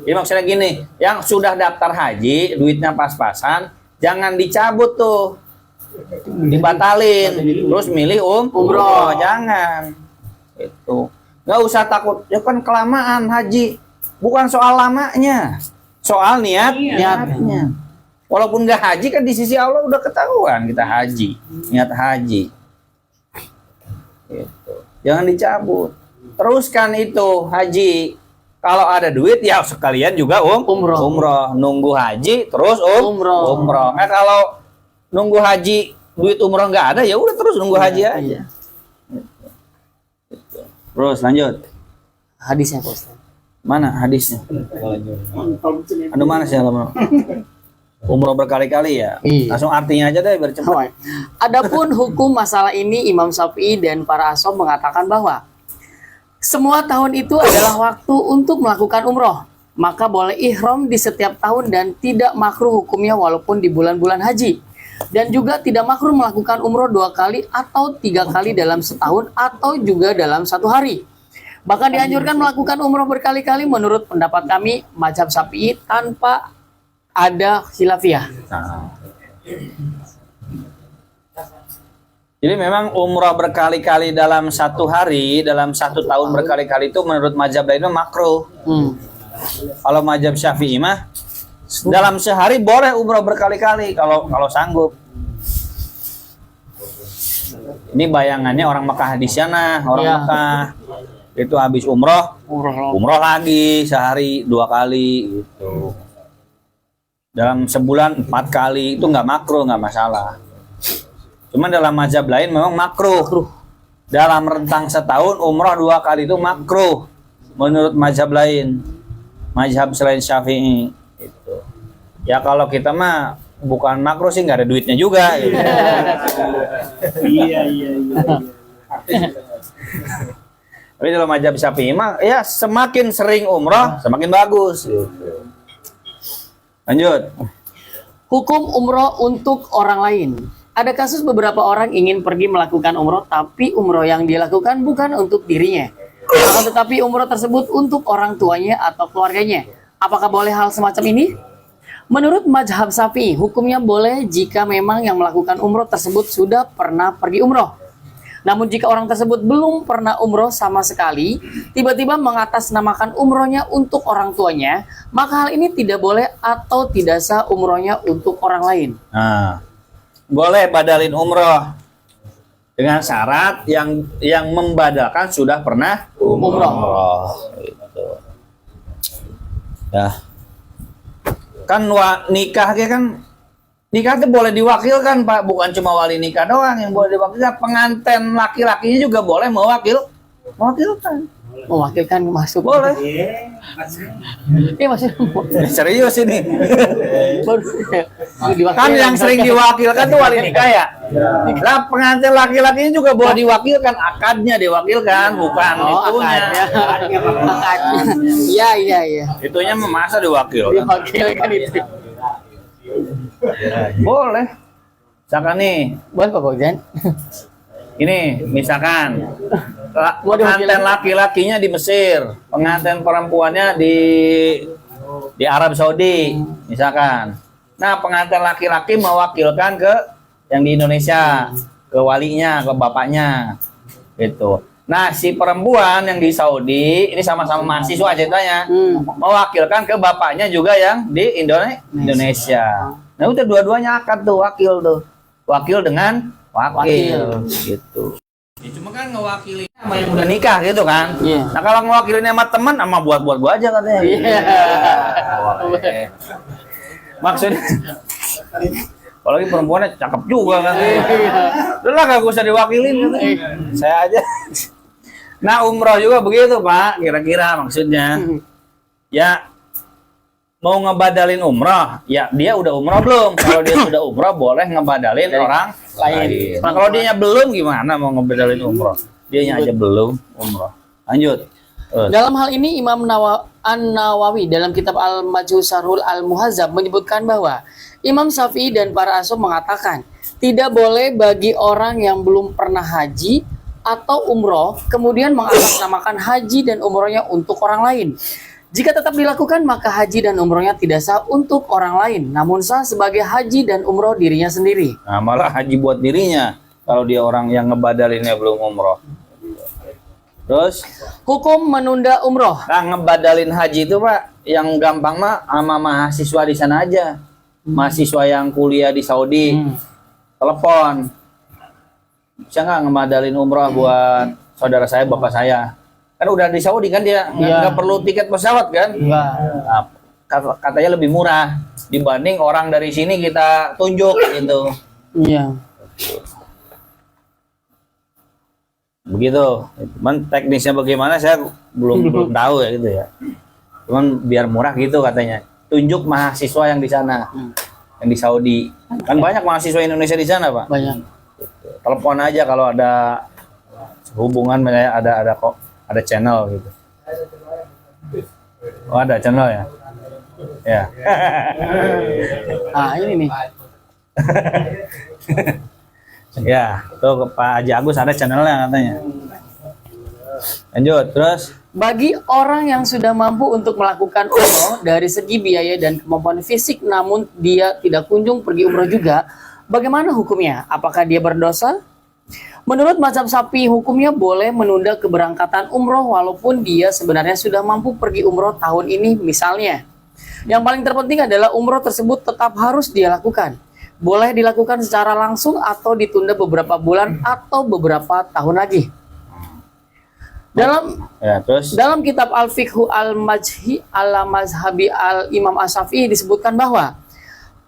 Jadi maksudnya gini, yang sudah daftar haji, duitnya pas-pasan, jangan dicabut tuh, dibatalin, terus milih umroh, jangan. Itu, nggak usah takut, ya kan kelamaan haji, bukan soal lamanya, soal niatnya. Walaupun nggak haji kan di sisi Allah udah ketahuan kita haji, niat haji. Gitu. Jangan dicabut. Teruskan itu haji. Kalau ada duit ya sekalian juga umroh. Nunggu haji terus umroh. Nah, kalau nunggu haji duit umroh nggak ada ya udah terus nunggu haji aja. Terus lanjut. Hadisnya Pak Ustaz. Mana hadisnya? Aduh mana sih umroh berkali-kali ya. Langsung artinya aja deh biar cepat. Adapun hukum masalah ini Imam Syafi'i dan para ashab mengatakan bahwa semua tahun itu adalah waktu untuk melakukan umroh. Maka boleh ihram di setiap tahun dan tidak makruh hukumnya walaupun di bulan-bulan haji. Dan juga tidak makruh melakukan umroh 2 kali atau 3 kali dalam setahun atau juga dalam 1 hari. Bahkan dianjurkan melakukan umroh berkali-kali menurut pendapat kami mazhab Syafi'i tanpa ada khilafiyah. Jadi memang umrah berkali-kali dalam 1 hari, dalam 1 tahun berkali-kali itu menurut mazhab lain makruh. Kalau mazhab Syafi'i mah dalam sehari boleh umrah berkali-kali kalau sanggup. Ini bayangannya orang Mekah di sana, orang Mekah itu habis umroh lagi sehari 2 kali gitu. Dalam sebulan 4 kali itu nggak makruh, nggak masalah. Cuman dalam mazhab lain memang makruh. Dalam rentang setahun umroh 2 kali itu makruh menurut mazhab lain. Mazhab selain Syafi'i itu. Ya kalau kita mah bukan makruh sih, nggak ada duitnya juga gitu. Iya. Tapi dalam mazhab Syafi'i mah ya semakin sering umroh semakin bagus gitu. Lanjut. Hukum umroh untuk orang lain. Ada kasus beberapa orang ingin pergi melakukan umroh, tapi umroh yang dia lakukan bukan untuk dirinya, akan tetapi umroh tersebut untuk orang tuanya atau keluarganya. Apakah boleh hal semacam ini? Menurut mazhab Syafi'i, hukumnya boleh jika memang yang melakukan umroh tersebut sudah pernah pergi umroh. Namun jika orang tersebut belum pernah umroh sama sekali, tiba-tiba mengatasnamakan umrohnya untuk orang tuanya, maka hal ini tidak boleh atau tidak sah umrohnya untuk orang lain. Nah, boleh badalin umroh dengan syarat yang membadalkan sudah pernah umroh. Itu. Ya. Kan nikah itu boleh diwakilkan, Pak, bukan cuma wali nikah doang yang boleh diwakilkan, pengantin laki-lakinya juga boleh mewakilkan. Mewakilkan masuk. Boleh. Iya masih. Serius ini. Diwakilkan Kan yang sering diwakilkan tuh wali nikah ya. Lah pengantin laki-lakinya juga boleh diwakilkan, akadnya diwakilkan, bukan itunya. Akadnya. Iya. Itunya masa diwakilkan. Diwakilkan itu. Boleh. Misalkan nih, Boleh Pak Bojan. ini misalkan Mau pengantin diwakilkan? laki-lakinya di Mesir, pengantin perempuannya di Arab Saudi, misalkan. Nah, pengantin laki-laki mewakilkan ke yang di Indonesia, ke walinya, ke bapaknya, gitu. Nah, si perempuan yang di Saudi ini sama-sama mahasiswa ceritanya, mewakilkan ke bapaknya juga yang di Indonesia. Nah, udah dua-duanya akad tuh, wakil dengan wakil. Gitu. Ya, cuma kan ngewakili sama yang udah nikah gitu kan. Iya. Nah, kalau ngewakilin sama teman, sama buat gua aja katanya. Iya. Boleh. Maksudnya apalagi perempuannya cakep juga kan. Udah lah, gak usah diwakilin katanya. Saya aja. Nah, umroh juga begitu, Pak, kira-kira maksudnya. Ya, mau ngebadalin umroh, ya dia udah umroh belum? Kalau dia sudah umroh, boleh ngebadalin orang lain. Nah, kalau dianya belum, gimana mau ngebadalin umroh? Dianya aja belum umroh. Lanjut. Dalam hal ini Imam An-Nawawi dalam kitab Al-Majmu' Syarhul Al-Muhazzab menyebutkan bahwa Imam Syafi'i dan para ashab mengatakan tidak boleh bagi orang yang belum pernah haji atau umroh kemudian mengatasnamakan haji dan umrohnya untuk orang lain. Jika tetap dilakukan maka haji dan umrohnya tidak sah untuk orang lain, namun sah sebagai haji dan umroh dirinya sendiri. Nah, malah haji buat dirinya kalau dia orang yang ngebadalinnya belum umroh. Terus Hukum menunda umroh. nah, ngebadalin haji itu, Pak, yang gampang mah sama mahasiswa di sana aja. Mahasiswa yang kuliah di Saudi. Telepon. Bisa nggak ngebadalin umroh buat saudara saya, bapak saya? Kan udah di Saudi kan dia, nggak perlu tiket pesawat kan? Enggak. Nah, katanya lebih murah dibanding orang dari sini kita tunjuk gitu. Iya. Begitu. Cuman teknisnya bagaimana saya belum tahu ya gitu ya. Cuman biar murah gitu katanya. Tunjuk mahasiswa yang di sana, yang di Saudi. Kan banyak mahasiswa Indonesia di sana, Pak. Banyak. Telepon aja kalau ada hubungan, ada channel gitu. Oh, ada channel ya? Ya. Ah, ini nih. Ya, tuh Pak Haji Agus ada channelnya katanya. Lanjut, terus Bagi orang yang sudah mampu untuk melakukan umroh dari segi biaya dan kemampuan fisik namun dia tidak kunjung pergi umroh juga, bagaimana hukumnya? Apakah dia berdosa? Menurut mazhab Syafi'i, hukumnya boleh menunda keberangkatan umroh walaupun dia sebenarnya sudah mampu pergi umroh tahun ini misalnya. Yang paling terpenting adalah umroh tersebut tetap harus dia lakukan. Boleh dilakukan secara langsung atau ditunda beberapa bulan atau beberapa tahun lagi. Dalam kitab Al-Fiqhu Al-Majhi Al-Mazhabi Al-Imam Asy-Syafi'i disebutkan bahwa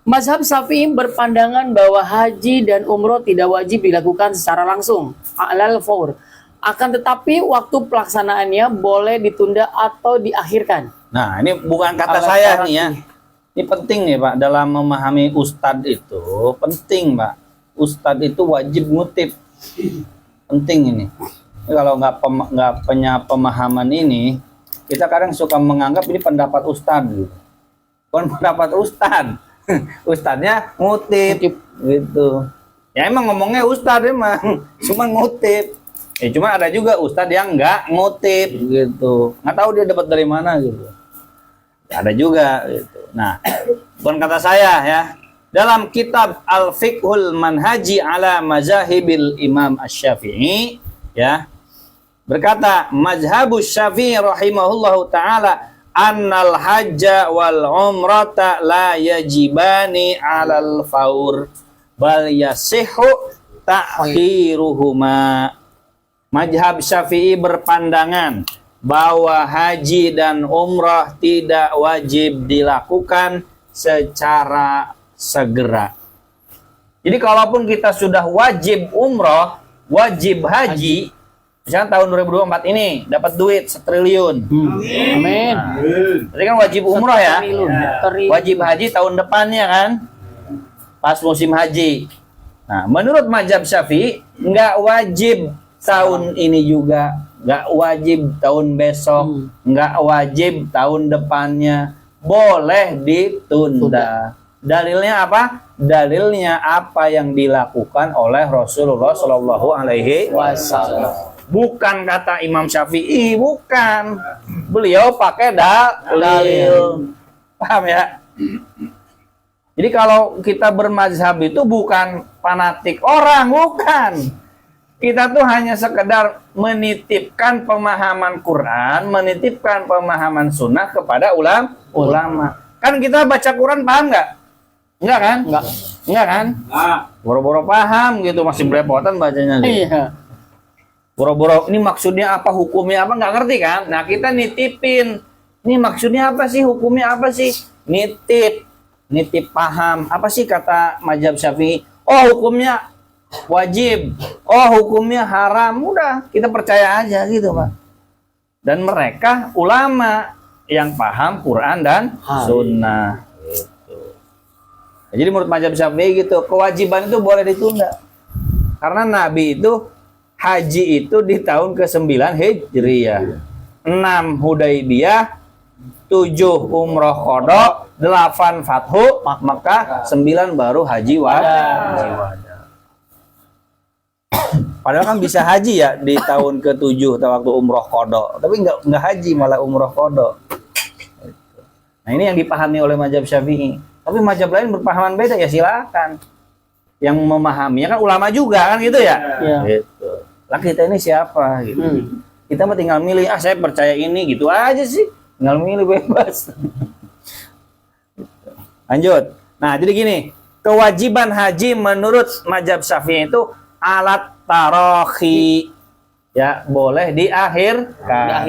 Mazhab Syafi'i berpandangan bahwa haji dan umroh tidak wajib dilakukan secara langsung, alal faur. Akan tetapi waktu pelaksanaannya boleh ditunda atau diakhirkan. Nah, ini bukan kata Alat saya syarat nih ya. Ini penting nih Pak, dalam memahami ustadz itu penting Pak. Ustadz itu wajib ngutip. Penting ini. Ini kalau nggak punya pemahaman ini, kita kadang suka menganggap ini pendapat ustadz gitu. Bukan pendapat ustadz. Ustadznya ngutip gitu. Ya emang ngomongnya ustadz emang, cuma ngutip. Cuma ada juga ustadz yang nggak ngutip gitu. Nggak tahu dia dapat dari mana gitu. Ada juga gitu. Nah, bukan kata saya ya. Dalam kitab Al-Fiqhul Manhaji ala Mazahibil Imam Asy-Syafi'i ya, berkata mazhabus Syafi'i rahimahullahu taala annal hajja wal umrata la yajibani 'alal faur bal yasihhu ta'khiruhuma. Mazhab Syafi'i berpandangan bahwa haji dan umrah tidak wajib dilakukan secara segera. Jadi kalaupun kita sudah wajib umrah, wajib haji, misalnya tahun 2024 ini dapat duit 1 triliun. Amin. Berarti kan wajib umrah ya. Triliun. Wajib haji tahun depannya kan. Pas musim haji. Nah, menurut mazhab Syafi'i nggak wajib tahun ini juga, nggak wajib tahun besok, nggak wajib tahun depannya, boleh ditunda. Dalilnya apa? Dalilnya apa yang dilakukan oleh Rasulullah Shallallahu Alaihi Wasallam. Bukan kata Imam Syafi'i, bukan. Beliau pakai dalil. Paham ya? Jadi kalau kita bermazhab itu bukan fanatik orang, bukan. Kita tuh hanya sekedar menitipkan pemahaman Quran, menitipkan pemahaman sunnah kepada ulama. Kan kita baca Quran paham nggak? Enggak kan? Enggak kan? Boro-boro paham gitu, masih belepotan bacanya. Iya. Boro-boro ini maksudnya apa, hukumnya apa, nggak ngerti kan? Nah kita nitipin, ini maksudnya apa sih, hukumnya apa sih? Nitip paham. Apa sih kata mazhab Syafi'i? Oh hukumnya wajib, oh hukumnya haram, udah kita percaya aja gitu Pak. Dan mereka ulama yang paham Quran dan Sunnah gitu. Nah, jadi menurut mazhab Syafi'i gitu, kewajiban itu boleh ditunda karena Nabi itu haji itu di tahun ke-9 Hijriyah, 6 Hudaybiyah, 7 umroh qada, 8 Fathu Makkah, 9 baru haji wada. Padahal kan bisa haji ya di tahun ke-7 waktu umroh qada, tapi nggak haji malah umroh qada. Nah ini yang dipahami oleh mazhab Syafi'i. Tapi mazhab lain berpahaman beda ya silakan. Yang memahaminya kan ulama juga kan gitu ya. Iya. Gitu. Lah kita ini siapa gitu. Kita mah tinggal milih, saya percaya ini gitu aja sih. Tinggal milih bebas. Lanjut. Nah, jadi gini, kewajiban haji menurut mazhab Syafi'i itu alat tarohi, ya boleh diakhirkan.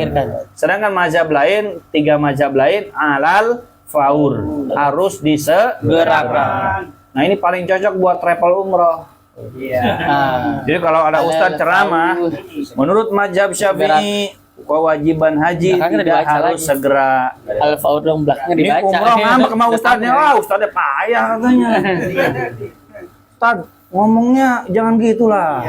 Sedangkan mazhab lain, 3 mazhab lain alal faur, harus disegerakan. Nah ini paling cocok buat travel umroh. Jadi kalau ada ustadz ceramah, menurut mazhab Syafi'i kewajiban haji tidak harus segera. Al faur dong belakangnya Ini dibaca. umroh ngambek sama ustadznya, wah ustadznya payah katanya. Ustadz ngomongnya jangan gitulah.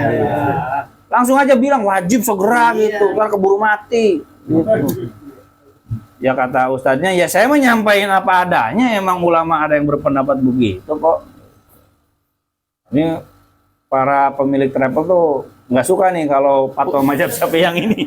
Langsung aja bilang wajib segera gitu, kan keburu mati. Gitu. Ya kata ustadznya, ya saya menyampaikan apa adanya, emang ulama ada yang berpendapat begitu kok. Ini para pemilik travel tuh nggak suka nih kalau fatwa mazhab Syafi'i yang ini.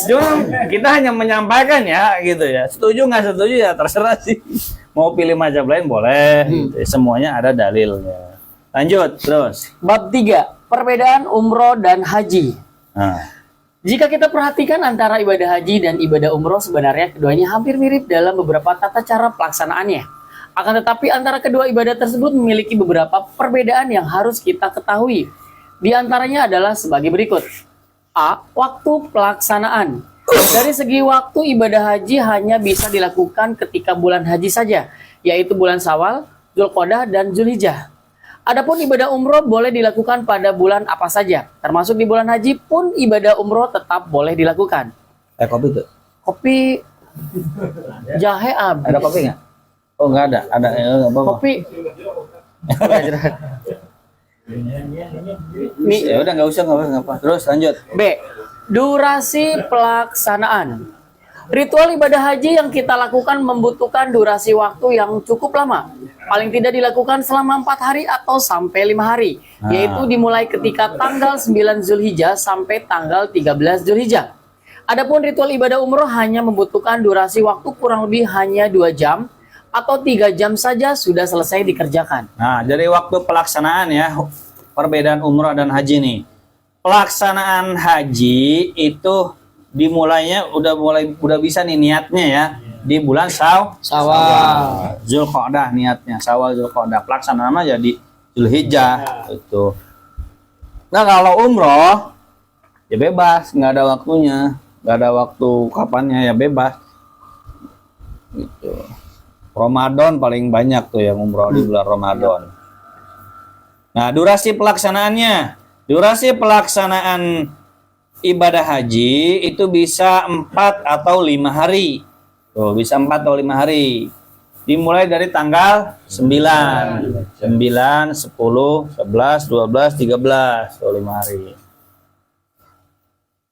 Cuma kita hanya menyampaikan ya gitu ya. Setuju nggak setuju ya terserah sih. Mau pilih mazhab lain boleh. Gitu. Semuanya ada dalilnya. Lanjut terus. Bab 3, perbedaan umroh dan haji. Nah. Jika kita perhatikan antara ibadah haji dan ibadah umroh, sebenarnya keduanya hampir mirip dalam beberapa tata cara pelaksanaannya. Akan tetapi antara kedua ibadah tersebut memiliki beberapa perbedaan yang harus kita ketahui. Di antaranya adalah sebagai berikut. A. Waktu pelaksanaan. Dari segi waktu, ibadah haji hanya bisa dilakukan ketika bulan haji saja, yaitu bulan Syawal, Dzulqa'dah, dan Dzulhijjah. Adapun ibadah umroh boleh dilakukan pada bulan apa saja, termasuk di bulan haji pun ibadah umroh tetap boleh dilakukan. Kopi tuh. Kopi jahe habis. Ada kopi nggak? Oh nggak ada. Ada apa? Kopi. Ya udah nggak usah nggak apa. Terus lanjut. B. Durasi pelaksanaan. Ritual ibadah haji yang kita lakukan membutuhkan durasi waktu yang cukup lama. Paling tidak dilakukan selama 4 hari atau sampai 5 hari. Yaitu dimulai ketika tanggal 9 Zulhijjah sampai tanggal 13 Zulhijjah. Adapun ritual ibadah umroh hanya membutuhkan durasi waktu kurang lebih hanya 2 jam atau 3 jam saja sudah selesai dikerjakan. Nah, dari waktu pelaksanaan ya, perbedaan umrah dan haji nih. Pelaksanaan haji itu dimulainya udah bisa nih niatnya ya di bulan Syawal. Dzulqa'dah niatnya, Syawal Dzulqa'dah. Pelaksanaan aja di Dzulhijjah itu. Nah, kalau umroh ya bebas, nggak ada waktunya, nggak ada waktu kapannya, ya bebas. Gitu. Ramadan paling banyak tuh yang umroh di bulan Ramadan. Nah, durasi pelaksanaannya. Durasi pelaksanaan ibadah haji itu bisa 4 atau 5 hari. Tuh, bisa 4 atau 5 hari. Dimulai dari tanggal 9, 10, 11, 12, 13, atau 5 hari.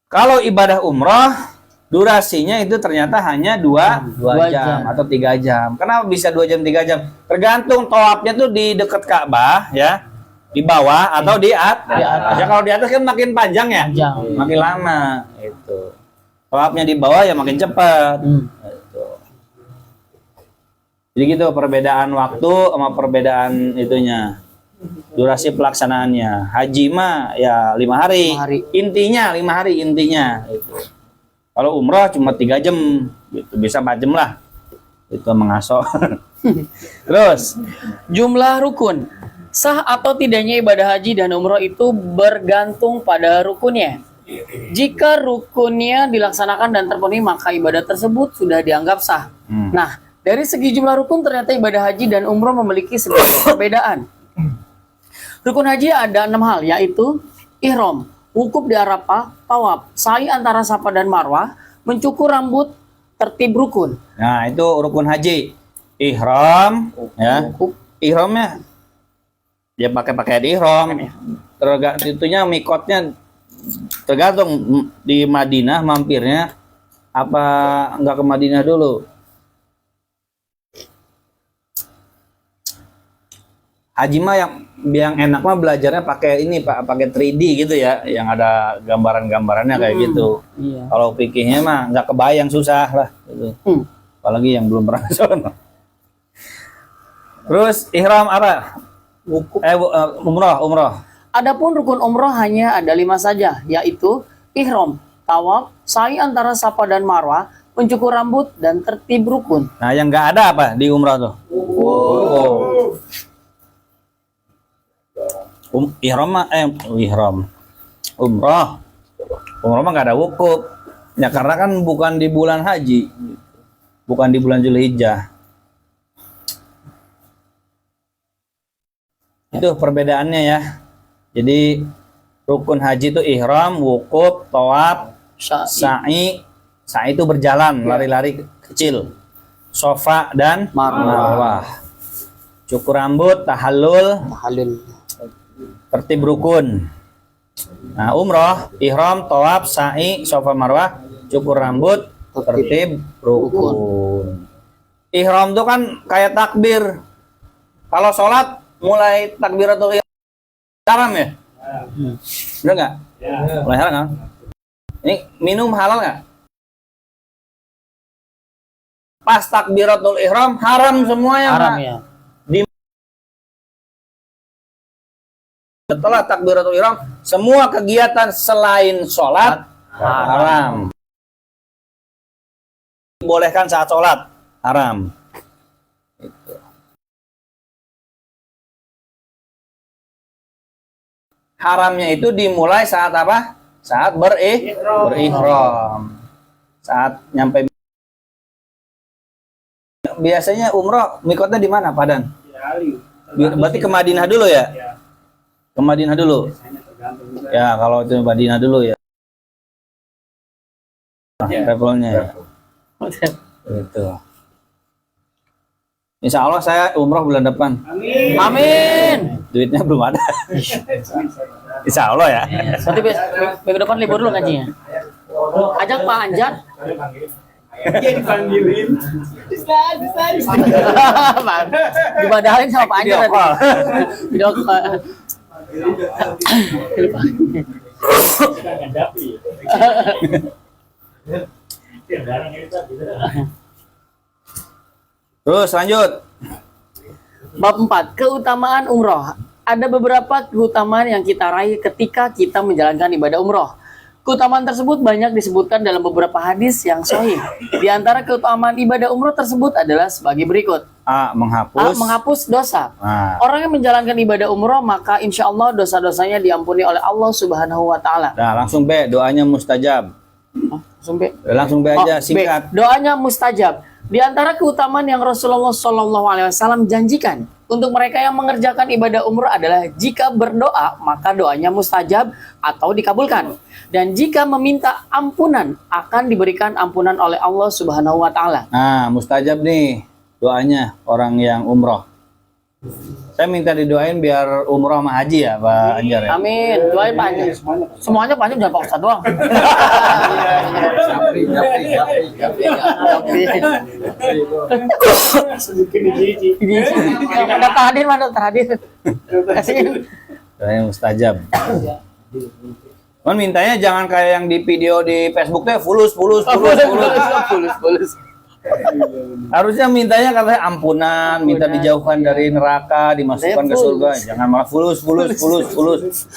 Kalau ibadah umroh, durasinya itu ternyata hanya 2 jam atau 3 jam. Kenapa bisa 2 jam 3 jam? Tergantung tawafnya tuh di dekat Ka'bah ya, di bawah atau di atas. Ya kalau di atas kan makin panjang ya, makin lama itu. Tawafnya di bawah ya makin cepat. Gitu. Jadi gitu perbedaan waktu sama perbedaan itunya. Durasi pelaksanaannya. Haji mah ya 5 hari. Intinya 5 hari intinya itu. Kalau umroh cuma 3 jam gitu, bisa 4 jam lah. Itu mengaso. Terus Jumlah rukun. Sah atau tidaknya ibadah haji dan umroh itu bergantung pada rukunnya. Jika rukunnya dilaksanakan dan terpenuhi, maka ibadah tersebut sudah dianggap sah. Nah, dari segi jumlah rukun ternyata ibadah haji dan umroh memiliki sedikit perbedaan. Rukun haji ada 6 hal, yaitu ihram, wukuf di Arafah, tawaf, sa'i antara Safa dan Marwah, mencukur rambut, tertib rukun. nah itu rukun haji. Ihram ya. Ihramnya dia pakai pakaian ihram. Tergantung itunya mikotnya tergantung di Madinah mampirnya apa enggak ke Madinah dulu. Haji mah yang enak mah belajarnya pakai ini Pak, pakai 3D gitu ya, yang ada gambaran-gambarannya kayak gitu. Iya. Kalau fikihnya mah nggak kebayang, susah lah gitu. Apalagi yang belum pernah sono. Terus ihram apa? Wukuf. Umroh. Adapun rukun umroh hanya ada 5 saja, yaitu ihram, tawaf, sa'i antara Safa dan Marwah, mencukur rambut, dan tertib rukun. Nah, yang nggak ada apa di umroh tuh? Ihram mah umroh mah nggak ada wukuf ya, karena kan bukan di bulan haji, bukan di bulan Dzulhijjah. Itu perbedaannya ya. Jadi rukun haji itu ihram, wukuf, tawaf, sa'i itu berjalan, lari-lari kecil, sofa dan marwah, cukur rambut, tahallul, tertib rukun. Nah, umroh, ihram, tawaf, sa'i, sofa, marwah, cukur rambut, tertib rukun. Ihram itu kan kayak takbir. Kalau sholat mulai takbiratul ihram haram ya? Bener nggak? Mulai haram kan? Ini minum halal nggak? Pas takbiratul ihram haram semuanya. Haram ya. Setelah takbiratul ihram, semua kegiatan selain sholat haram. Dibolehkan saat sholat haram. Itu. Haramnya itu dimulai saat apa? Saat berihram. Saat nyampe biasanya umroh mikotnya di mana, Padan? Berarti ke Madinah dulu ya? Ke Madinah dulu. Ya, kalau itu Madinah dulu ya. Travelnya ya. Gitu. Insya Allah saya umroh bulan depan. Amin. Duitnya belum ada. Insya Allah ya. Berarti minggu depan libur dulu gajinya. Ajak Pak Anjar. Dia dipanggilin. Dibadahin sama Pak Anjar tadi. Video call. Terus lanjut. Bab 4, keutamaan umroh. Ada beberapa keutamaan yang kita raih ketika kita menjalankan ibadah umroh. Keutamaan tersebut banyak disebutkan dalam beberapa hadis yang sahih. Di antara keutamaan ibadah umroh tersebut adalah sebagai berikut. A. Menghapus. Menghapus dosa. Nah. Orang yang menjalankan ibadah umroh, maka insya Allah dosa-dosanya diampuni oleh Allah Subhanahu wa Ta'ala. Nah, langsung B. Doanya mustajab. Langsung B aja, singkat. B. Doanya mustajab. Di antara keutamaan yang Rasulullah SAW janjikan untuk mereka yang mengerjakan ibadah umroh adalah jika berdoa maka doanya mustajab atau dikabulkan, dan jika meminta ampunan akan diberikan ampunan oleh Allah Subhanahu wa Ta'ala. Nah, mustajab nih doanya orang yang umroh. Saya minta didoain biar umroh sama haji ya, Pak Anjar ya. Amin. Doain Pak Anjar. Semuanya Pak Anjar, jangan Pak Ustadz doang. Daftar hadir mana? Daftar hadir. Kasihin. Doanya mustajab. Cuman mintanya jangan kayak yang di video di Facebook teh fulus. Harusnya mintanya katanya ampunan, minta dijauhkan dari neraka, dimasukkan ke surga. Jangan malah fulus.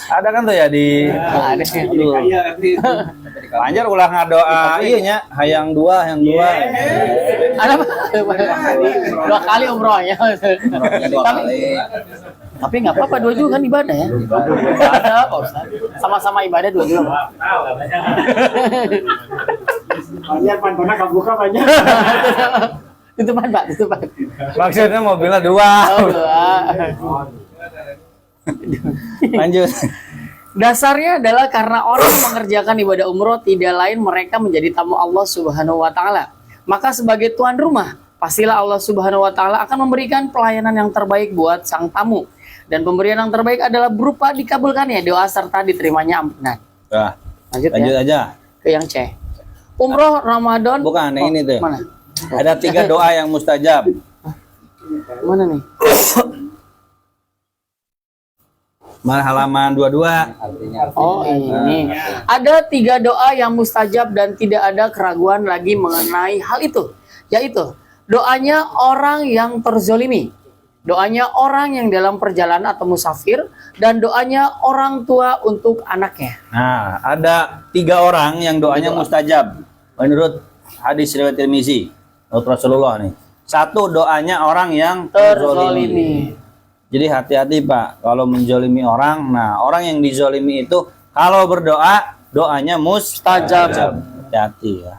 Ada kan tuh ya di aduh. Anjar ulah ngadoa iya nya hayang dua. Ada dua kali umrohnya. Tapi nggak apa-apa, dua juga kan ibadah ya. Ada Pak Ustaz. Sama-sama ibadah dua juga. Banyak pantona kabuka banyak. Tutupan Pak, tutupan. Maksudnya mobilnya dua. Oh, dua. Lanjut. Dasarnya adalah karena orang mengerjakan ibadah umroh tidak lain mereka menjadi tamu Allah Subhanahu wa Ta'ala. Maka sebagai tuan rumah, pastilah Allah Subhanahu wa Ta'ala akan memberikan pelayanan yang terbaik buat sang tamu. Dan pemberian yang terbaik adalah berupa dikabulkannya doa serta diterimanya ampunan. Nah, Lanjut lanjut ya. aja. Ke yang C. Umroh Ramadan. Bukan, yang ini tuh. Mana? Ada 3 doa yang mustajab. Mana nih? Mana halaman 22. Oh ini. Ada 3 doa yang mustajab dan tidak ada keraguan lagi mengenai hal itu. Yaitu doanya orang yang terzolimi, doanya orang yang dalam perjalanan atau musafir, dan doanya orang tua untuk anaknya. Nah, ada 3 orang yang doanya mustajab menurut hadis riwayat Tirmizi, menurut Rasulullah nih. 1 doanya orang yang terzolimi. Jadi hati-hati Pak, kalau menjolimi orang. Nah, orang yang dizolimi itu kalau berdoa doanya mustajab. Hati-hati ya.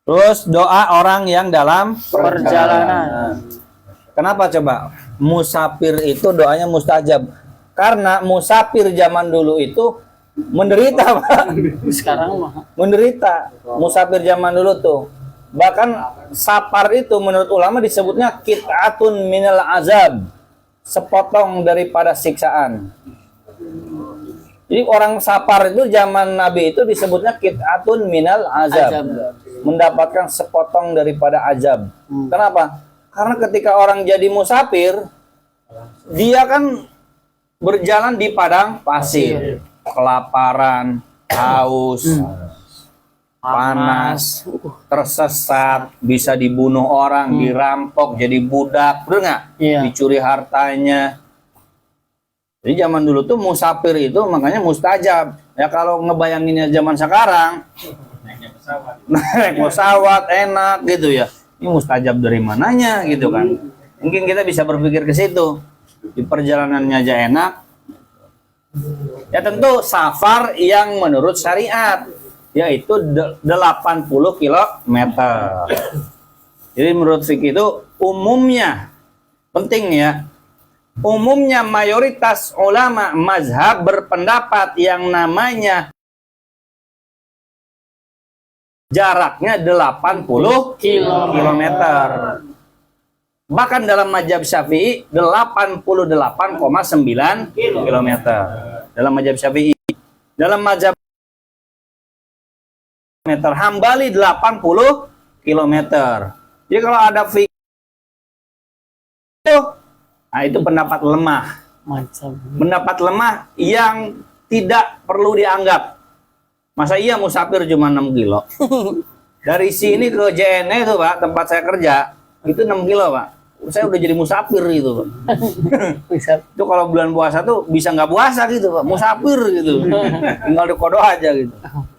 Terus doa orang yang dalam perjalanan. Kenapa coba? Musafir itu doanya mustajab. Karena musafir zaman dulu itu menderita, Pak. Sekarang mah Menderita. Musafir zaman dulu tuh. Bahkan safar itu menurut ulama disebutnya qit'atun minal azab. Sepotong daripada siksaan. Jadi orang safar itu zaman Nabi itu disebutnya qit'atun minal azab. Mendapatkan sepotong daripada azab. Kenapa? Karena ketika orang jadi musafir, dia kan berjalan di padang pasir, kelaparan, haus, panas, tersesat, bisa dibunuh orang, dirampok, jadi budak, betul nggak? Iya. Dicuri hartanya. Jadi zaman dulu tuh musafir itu makanya mustajab. Ya kalau ngebayanginnya zaman sekarang, naik pesawat enak gitu ya. Ini mustajab dari mananya gitu kan? Mungkin kita bisa berpikir ke situ. Di perjalanannya aja enak. Ya tentu safar yang menurut syariat. yaitu 80 kilometer. Jadi menurut fikih itu umumnya, penting ya, umumnya mayoritas ulama mazhab berpendapat yang namanya jaraknya 80 kilometer. Bahkan dalam mazhab Syafi'i 88,9 kilometer. Dalam mazhab Syafi'i. Dalam mazhab meter Hambali 80 kilometer. Jadi kalau ada fikih itu, nah itu pendapat lemah. Macam. Pendapat lemah yang tidak perlu dianggap. Masa iya musafir cuma 6 kilo? Dari sini ke JNE itu Pak, tempat saya kerja, itu 6 kilo Pak. Saya udah jadi musafir gitu Pak. Itu kalau bulan puasa tuh bisa nggak puasa gitu Pak, musafir gitu. Tinggal di kodo aja gitu.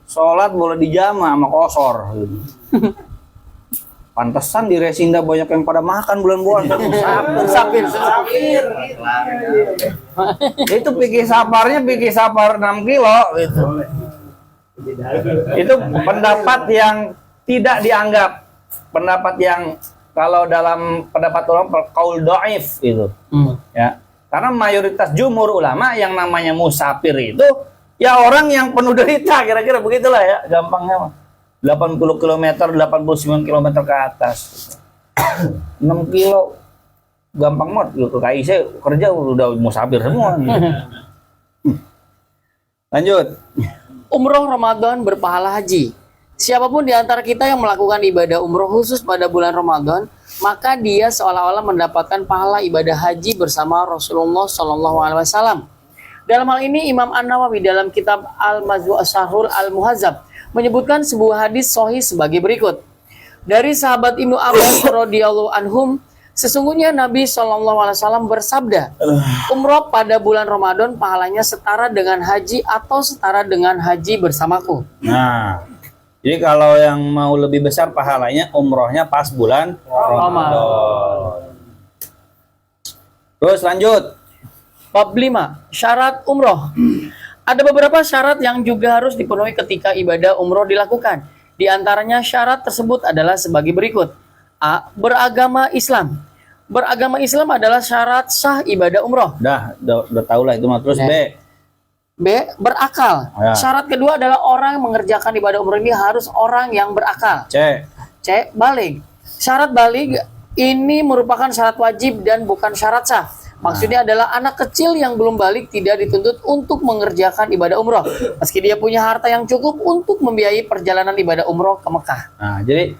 Sholat boleh dijama sama kosor gitu. Pantesan di Resinda banyak yang pada makan bulan puasa. Musafir. Itu pikir saparnya pikir sapar 6 kilo gitu. Itu pendapat yang tidak dianggap, pendapat yang kalau dalam pendapat ulama qaul dhaif itu. Ya. Karena mayoritas jumhur ulama yang namanya musafir itu ya orang yang penuh derita, kira-kira begitulah ya, gampangnya. 80 km, 89 km ke atas. 6 kilo gampang banget ke KIC kerja udah musafir semua. Lanjut. Umroh Ramadan berpahala haji. Siapapun di antara kita yang melakukan ibadah umroh khusus pada bulan Ramadan, maka dia seolah-olah mendapatkan pahala ibadah haji bersama Rasulullah SAW. Dalam hal ini Imam An-Nawawi dalam kitab Al-Majmu' Asy-Syarhul Al-Muhazzab menyebutkan sebuah hadis sahih sebagai berikut. Dari sahabat Ibnu Abbas radhiyallahu anhum, sesungguhnya Nabi SAW bersabda, umroh pada bulan Ramadan pahalanya setara dengan haji atau setara dengan haji bersamaku. Nah, jadi kalau yang mau lebih besar pahalanya umrohnya pas bulan Ramadan. Terus lanjut. Bab 5, syarat umroh. Ada beberapa syarat yang juga harus dipenuhi ketika ibadah umroh dilakukan. Di antaranya syarat tersebut adalah sebagai berikut. A. Beragama Islam. Beragama Islam adalah syarat sah ibadah umroh. Udah tahu lah itu mah. Terus B. B. Berakal. Ya. Syarat kedua adalah orang yang mengerjakan ibadah umroh ini harus orang yang berakal. C. C. Balig. Syarat balig ini merupakan syarat wajib dan bukan syarat sah. Maksudnya adalah anak kecil yang belum balik tidak dituntut untuk mengerjakan ibadah umroh, meski dia punya harta yang cukup untuk membiayai perjalanan ibadah umroh ke Mekah. Nah, jadi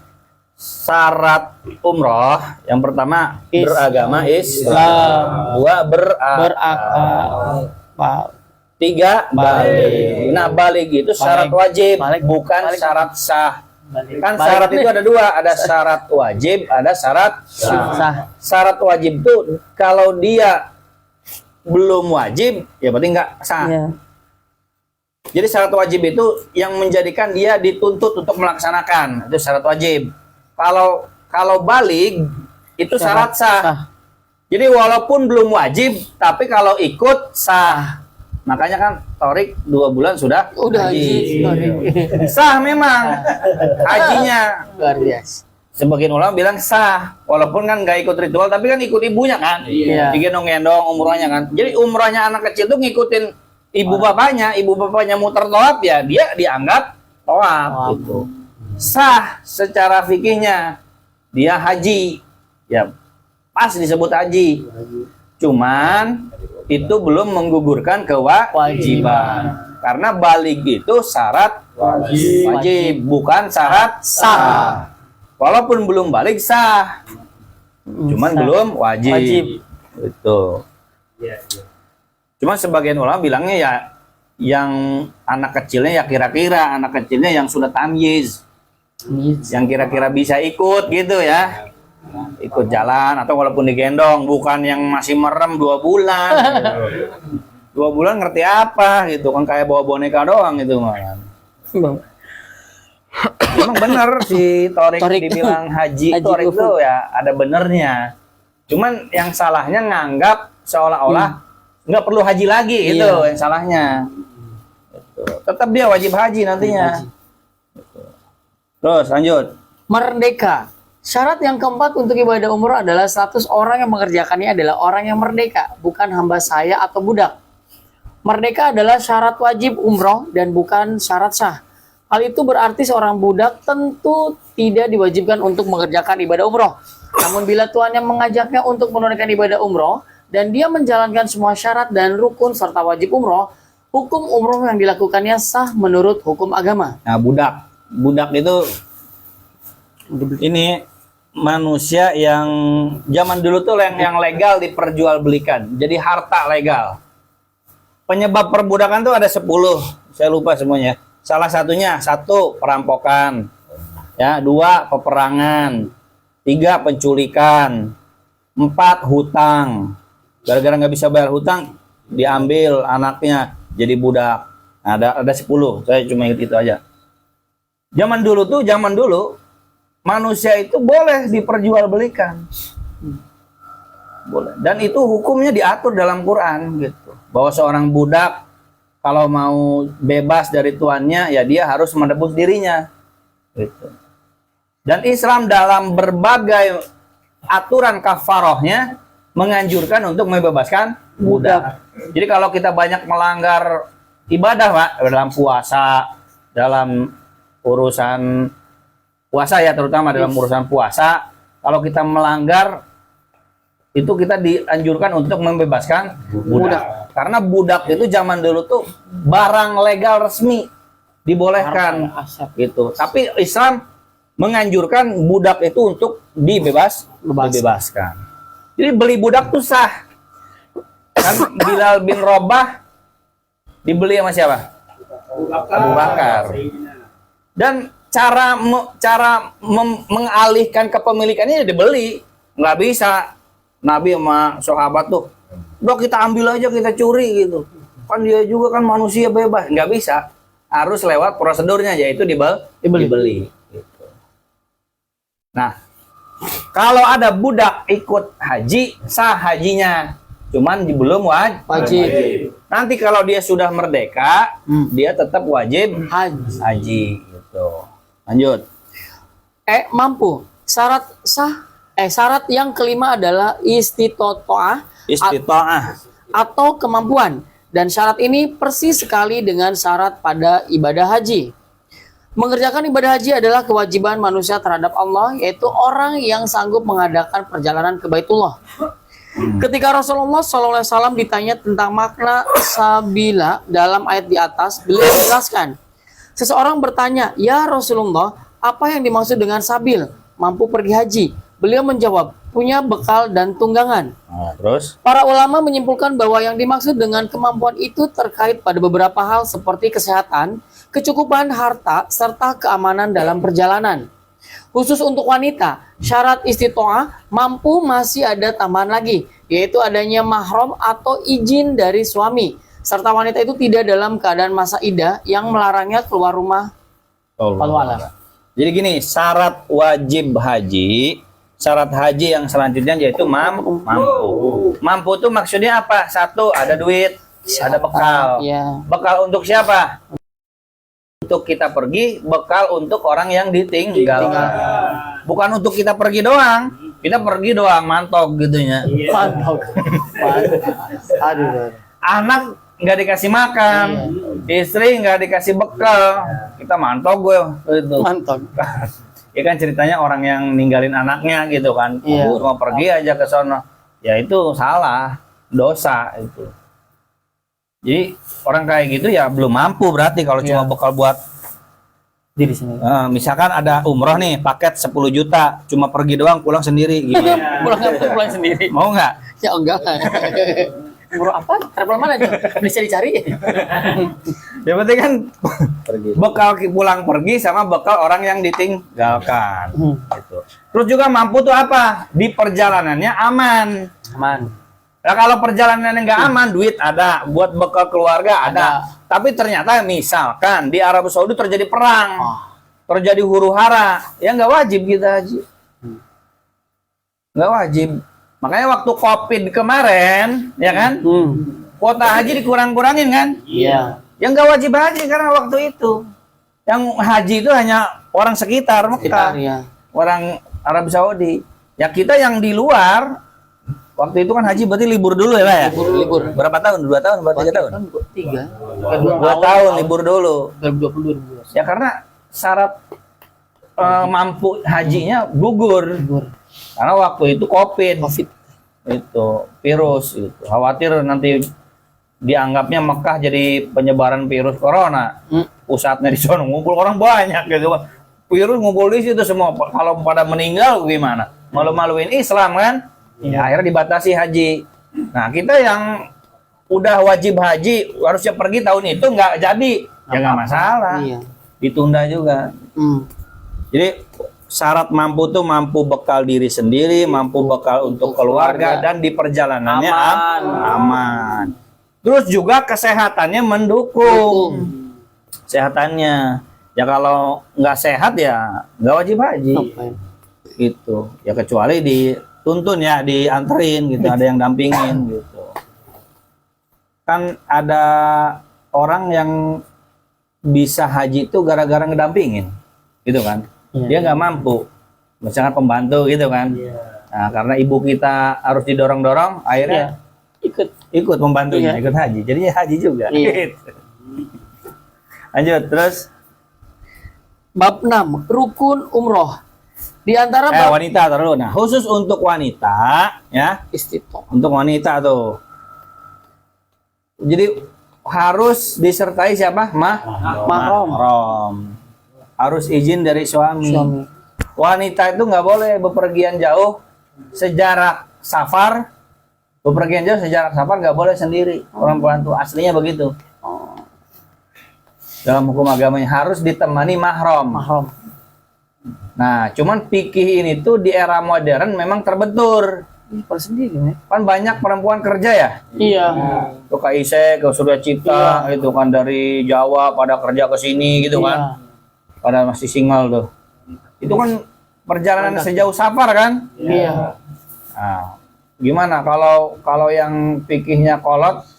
syarat umroh yang pertama beragama Islam, dua berakal, tiga balik. Nah, balik itu syarat wajib, bukan syarat sah. Kan syarat itu ada dua, ada syarat wajib, ada syarat sah. Syarat wajib itu kalau dia belum wajib, ya berarti nggak sah. Yeah. Jadi syarat wajib itu yang menjadikan dia dituntut untuk melaksanakan, itu syarat wajib. Kalau balik itu syarat sah. Jadi walaupun belum wajib, tapi kalau ikut sah. Makanya kan Torik 2 bulan sudah haji. Sah memang hajinya. Luar biasa. Sebagian ulama bilang sah, walaupun kan nggak ikut ritual, tapi kan ikut ibunya kan. Iya. Digendong-gendong umrohnya kan. Jadi umrohnya anak kecil tuh ngikutin ibu bapaknya muter tawaf ya, dia dianggap tawaf gitu. Sah secara fikihnya, dia haji. Ya pas disebut haji. Cuman itu belum menggugurkan kewajiban. Karena balik itu syarat wajib, bukan syarat sah. Walaupun belum balik sah, cuman belum wajib. Itu. Cuman sebagian ulama bilangnya ya yang anak kecilnya ya kira-kira anak kecilnya yang sudah tamyiz, yang kira-kira bisa ikut gitu ya. Ikut jalan atau walaupun digendong, bukan yang masih merem 2 bulan. 2 bulan ngerti apa gitu kan, kayak bawa boneka doang gitu malah. Emang bener si Torik dibilang haji Torik itu ya ada benernya. Cuman yang salahnya nganggap seolah-olah nggak perlu haji lagi itu yang salahnya. Gitu. Tetap dia wajib haji nantinya. Terus lanjut. Merdeka. Syarat yang keempat untuk ibadah umroh adalah status orang yang mengerjakannya adalah orang yang merdeka, bukan hamba sahaya atau budak. Merdeka adalah syarat wajib umroh dan bukan syarat sah. Hal itu berarti seorang budak tentu tidak diwajibkan untuk mengerjakan ibadah umroh. Namun bila tuannya mengajaknya untuk menunaikan ibadah umroh dan dia menjalankan semua syarat dan rukun serta wajib umroh, hukum umroh yang dilakukannya sah menurut hukum agama. Nah, budak itu ini manusia yang zaman dulu tuh yang legal diperjualbelikan, jadi harta legal. Penyebab perbudakan tuh ada 10, saya lupa semuanya. Salah satunya, 1 perampokan, ya, 2 peperangan, 3 penculikan, 4 hutang. Gara-gara nggak bisa bayar hutang, diambil anaknya jadi budak. Nah, ada 10, saya cuma ingat itu aja. Zaman dulu manusia itu boleh diperjualbelikan. Boleh. Dan itu hukumnya diatur dalam Quran gitu. Bahwa seorang budak kalau mau bebas dari tuannya, ya dia harus menebus dirinya. Gitu. Dan Islam dalam berbagai aturan kafarohnya menganjurkan untuk membebaskan budak. Jadi kalau kita banyak melanggar ibadah, Pak, dalam puasa, dalam urusan puasa ya, terutama dalam urusan puasa, kalau kita melanggar itu kita dianjurkan untuk membebaskan budak. Karena budak itu zaman dulu tuh barang legal resmi dibolehkan gitu. Tapi Islam menganjurkan budak itu untuk dibebaskan. Jadi beli budak tuh sah. Kan Bilal bin Rabah dibeli sama siapa? Abu Bakar. Dan cara mengalihkan kepemilikannya dibeli, nggak bisa. Nabi sama sahabat tuh, udah kita ambil aja, kita curi gitu, kan dia juga kan manusia bebas, nggak bisa, harus lewat prosedurnya, yaitu dibeli. Gitu. Nah, kalau ada budak ikut haji, sah hajinya, cuman belum wajib. Nanti kalau dia sudah merdeka, dia tetap wajib haji. Gitu. Lanjut. Mampu. Syarat yang kelima adalah istitoah atau kemampuan. Dan syarat ini persis sekali dengan syarat pada ibadah haji. Mengerjakan ibadah haji adalah kewajiban manusia terhadap Allah, yaitu orang yang sanggup mengadakan perjalanan ke Baitullah. Ketika Rasulullah SAW ditanya tentang makna sabila dalam ayat di atas, beliau menjelaskan. Seseorang bertanya, "Ya Rasulullah, apa yang dimaksud dengan sabil? Mampu pergi haji?" Beliau menjawab, punya bekal dan tunggangan. Terus? Para ulama menyimpulkan bahwa yang dimaksud dengan kemampuan itu terkait pada beberapa hal seperti kesehatan, kecukupan harta, serta keamanan dalam perjalanan. Khusus untuk wanita, syarat istitoah mampu masih ada tambahan lagi, yaitu adanya mahram atau izin dari suami. Serta wanita itu tidak dalam keadaan masa idah yang melarangnya keluar rumah. Jadi gini, syarat wajib haji, syarat haji yang selanjutnya yaitu mampu. Mampu itu maksudnya apa? 1, ada duit, ada bekal. Ya. Bekal untuk siapa? Untuk kita pergi, bekal untuk orang yang ditinggalkan. Bukan untuk kita pergi doang. Kita pergi doang, mantok gitunya. Mantok. Aduh. Anak nggak dikasih makan, istri nggak dikasih bekal, kita mantok gue itu. Mantok. Ya kan ceritanya orang yang ninggalin anaknya gitu kan, mau pergi aja ke sono, ya itu salah, dosa itu. Jadi orang kayak gitu ya belum mampu berarti kalau cuma bekal buat di sini. Misalkan ada umroh nih, paket 10 juta, cuma pergi doang, pulang sendiri gimana? pulang sendiri. Mau nggak? Ya enggak. Umroh apa? Travel mana itu? Bisa dicari. Ya penting kan bekal pulang pergi sama bekal orang yang ditinggalkan. Gitu. Terus juga mampu tuh apa? Di perjalanannya aman. Nah kalau perjalanannya nggak aman, duit ada, buat bekal keluarga ada. Tapi ternyata misalkan di Arab Saudi terjadi perang, terjadi huru hara, ya nggak wajib kita haji. Nggak wajib. Makanya waktu COVID kemarin, ya kan, kuota haji dikurang-kurangin kan? Iya. Yang nggak wajib haji karena waktu itu. Yang haji itu hanya orang sekitar Mekah, ya. orang Arab Saudi. Ya kita yang di luar, waktu itu kan haji berarti libur dulu ya Pak ya? Libur. Berapa tahun? 2 tahun? Berapa 3 tahun? 3. 2 tahun libur dulu. 2020. Ya karena syarat mampu hajinya gugur. Karena waktu itu COVID. Itu virus itu. Khawatir nanti dianggapnya Mekah jadi penyebaran virus corona. Pusatnya di sana ngumpul orang banyak gitu. Virus ngumpul di situ semua. Kalau pada meninggal gimana? Malu-maluin Islam kan? Ya, akhirnya dibatasi haji. Nah, kita yang udah wajib haji harusnya pergi tahun itu nggak jadi. Ya nggak masalah. Iya. Ditunda juga. Jadi syarat mampu tuh mampu bekal diri sendiri, mampu bekal untuk keluarga, dan di perjalanannya aman. Terus juga kesehatannya mendukung. Kesehatannya. Ya kalau nggak sehat ya nggak wajib haji. Gitu. Ya kecuali dituntun ya, dianterin gitu, ada yang dampingin gitu. Kan ada orang yang bisa haji itu gara-gara ngedampingin. Gitu kan. Dia nggak mampu, misalkan pembantu gitu kan. Nah, karena ibu kita harus didorong-dorong, akhirnya ikut pembantunya, ikut haji. Jadinya haji juga. Gitu. Lanjut terus. Bab 6, rukun umroh. Di antara Wanita terus. Nah, khusus untuk wanita ya. Istitoh. Untuk wanita tuh. Jadi harus disertai siapa? Mahram. Harus izin dari suami. Wanita itu nggak boleh bepergian jauh sejarak safar. Bepergian jauh sejarak safar nggak boleh sendiri. Perempuan tuh aslinya begitu. Dalam hukum agamanya harus ditemani mahram. Nah, cuman fikih ini tuh di era modern memang terbentur. Kan banyak perempuan kerja ya. Iya. Ke KIC, ke Surya Cipta, itu kan dari Jawa pada kerja ke sini gitu kan. Pada masih single tuh. Itu kan perjalanan sejauh safar kan? Iya. Nah, gimana kalau yang fikihnya kolot?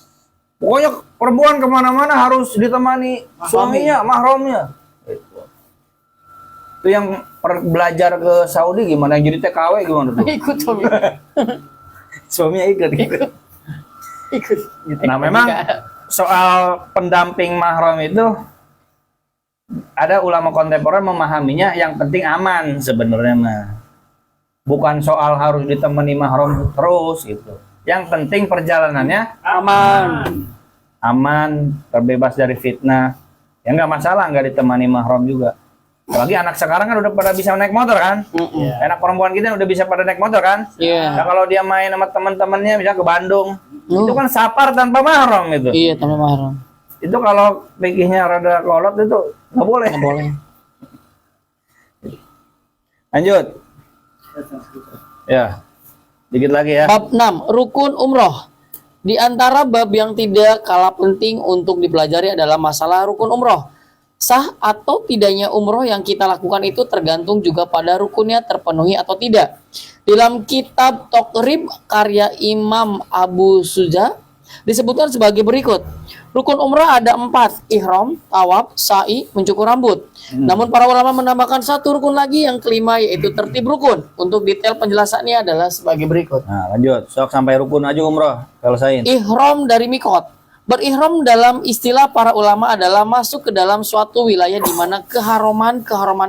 Pokoknya perempuan kemana-mana harus ditemani suaminya, mahramnya. Itu yang belajar ke Saudi gimana? Yang jadi TKW gimana tuh? Ikut suami. Suaminya ikut. Nah, memang soal pendamping mahram itu ada ulama kontemporer memahaminya yang penting aman sebenarnya mah. Bukan soal harus ditemani mahram terus gitu. Yang penting perjalanannya aman, terbebas dari fitnah. Ya nggak masalah nggak ditemani mahram juga. Apalagi anak sekarang kan udah pada bisa naik motor kan. Anak perempuan kita udah bisa pada naik motor kan. Nah, kalau dia main sama teman-temannya misalnya ke Bandung, itu kan safar tanpa mahram itu. Iya, tanpa mahram. Itu kalau fikihnya rada kolot itu nggak boleh. Nggak boleh. Lanjut. Ya. Dikit lagi ya. Bab 6, rukun umroh. Di antara bab yang tidak kalah penting untuk dipelajari adalah masalah rukun umroh. Sah atau tidaknya umroh yang kita lakukan itu tergantung juga pada rukunnya terpenuhi atau tidak. Dalam kitab Taqrib karya Imam Abu Suja disebutkan sebagai berikut. Rukun umroh ada 4, ihram, tawaf, sa'i, mencukur rambut. Namun para ulama menambahkan satu rukun lagi yang kelima, yaitu tertib rukun. Untuk detail penjelasannya adalah sebagai berikut. Nah, lanjut. Sok sampai rukun aja umroh. Selesain. Ihram dari mikot. Berihram dalam istilah para ulama adalah masuk ke dalam suatu wilayah di mana keharuman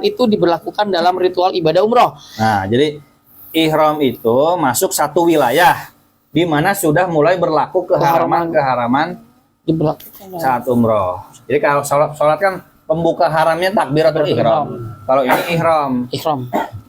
itu diberlakukan dalam ritual ibadah umroh. Nah, jadi ihram itu masuk satu wilayah di mana sudah mulai berlaku keharaman saat umroh. Jadi kalau sholat kan pembuka haramnya takbiratul ihram. Kalau ini ihram.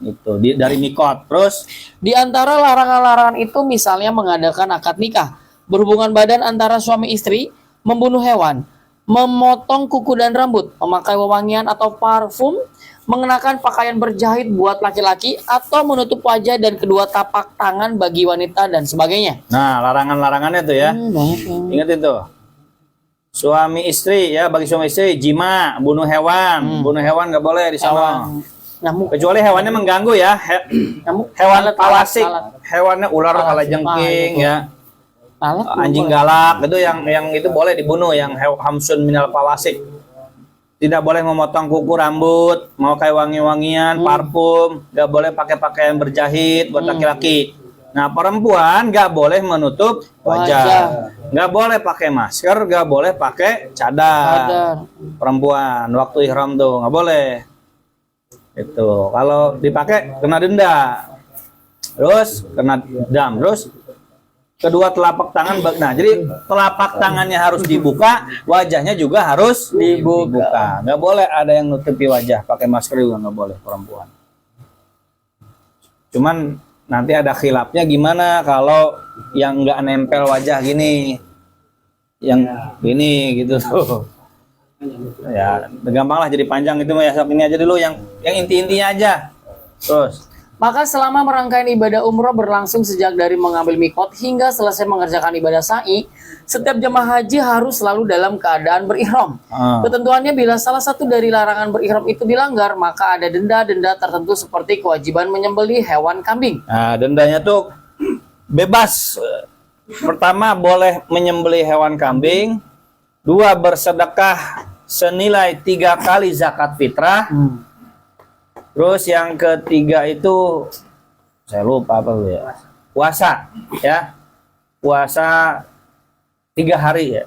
Itu dari mikot. Terus di antara larangan-larangan itu misalnya mengadakan akad nikah, berhubungan badan antara suami istri, membunuh hewan, memotong kuku dan rambut, memakai wewangian atau parfum, mengenakan pakaian berjahit buat laki-laki, atau menutup wajah dan kedua tapak tangan bagi wanita dan sebagainya. Nah, larangan-larangannya tuh ya. Ingat itu. Suami istri ya, bagi suami istri jima, bunuh hewan. Bunuh hewan nggak boleh di sana. Kecuali hewannya mengganggu ya. Hewan pawasik. Hewannya ular, kalajengking ya. Anjing galak itu yang itu boleh dibunuh, yang hamsun minal pawasik. Tidak boleh memotong kuku rambut, mau kayak wangi-wangian, parfum, nggak boleh pakai pakaian berjahit buat laki-laki. Nah, perempuan nggak boleh menutup wajah, nggak boleh pakai masker, nggak boleh pakai cadar. Perempuan waktu ihram tuh nggak boleh. Itu kalau dipakai kena denda, terus kena dam, terus kedua telapak tangan. Nah, jadi telapak tangannya harus dibuka, wajahnya juga harus dibuka. Nggak boleh ada yang nutupi wajah, pakai masker juga nggak boleh perempuan. Cuman nanti ada khilafnya gimana kalau yang nggak nempel wajah gini, yang gini gitu tuh. Ya, gampang lah, jadi panjang itu mah ya. Ini aja dulu yang inti-intinya aja. Terus. Maka selama merangkaian ibadah umroh berlangsung sejak dari mengambil mikot hingga selesai mengerjakan ibadah sa'i, setiap jemaah haji harus selalu dalam keadaan berihram. Ketentuannya bila salah satu dari larangan berihram itu dilanggar, maka ada denda-denda tertentu seperti kewajiban menyembelih hewan kambing. Nah, dendanya tuh bebas. Pertama, boleh menyembelih hewan kambing. 2, bersedekah senilai 3 kali zakat fitrah. Terus yang ketiga itu saya lupa apa ya. Puasa ya. Puasa 3 hari ya.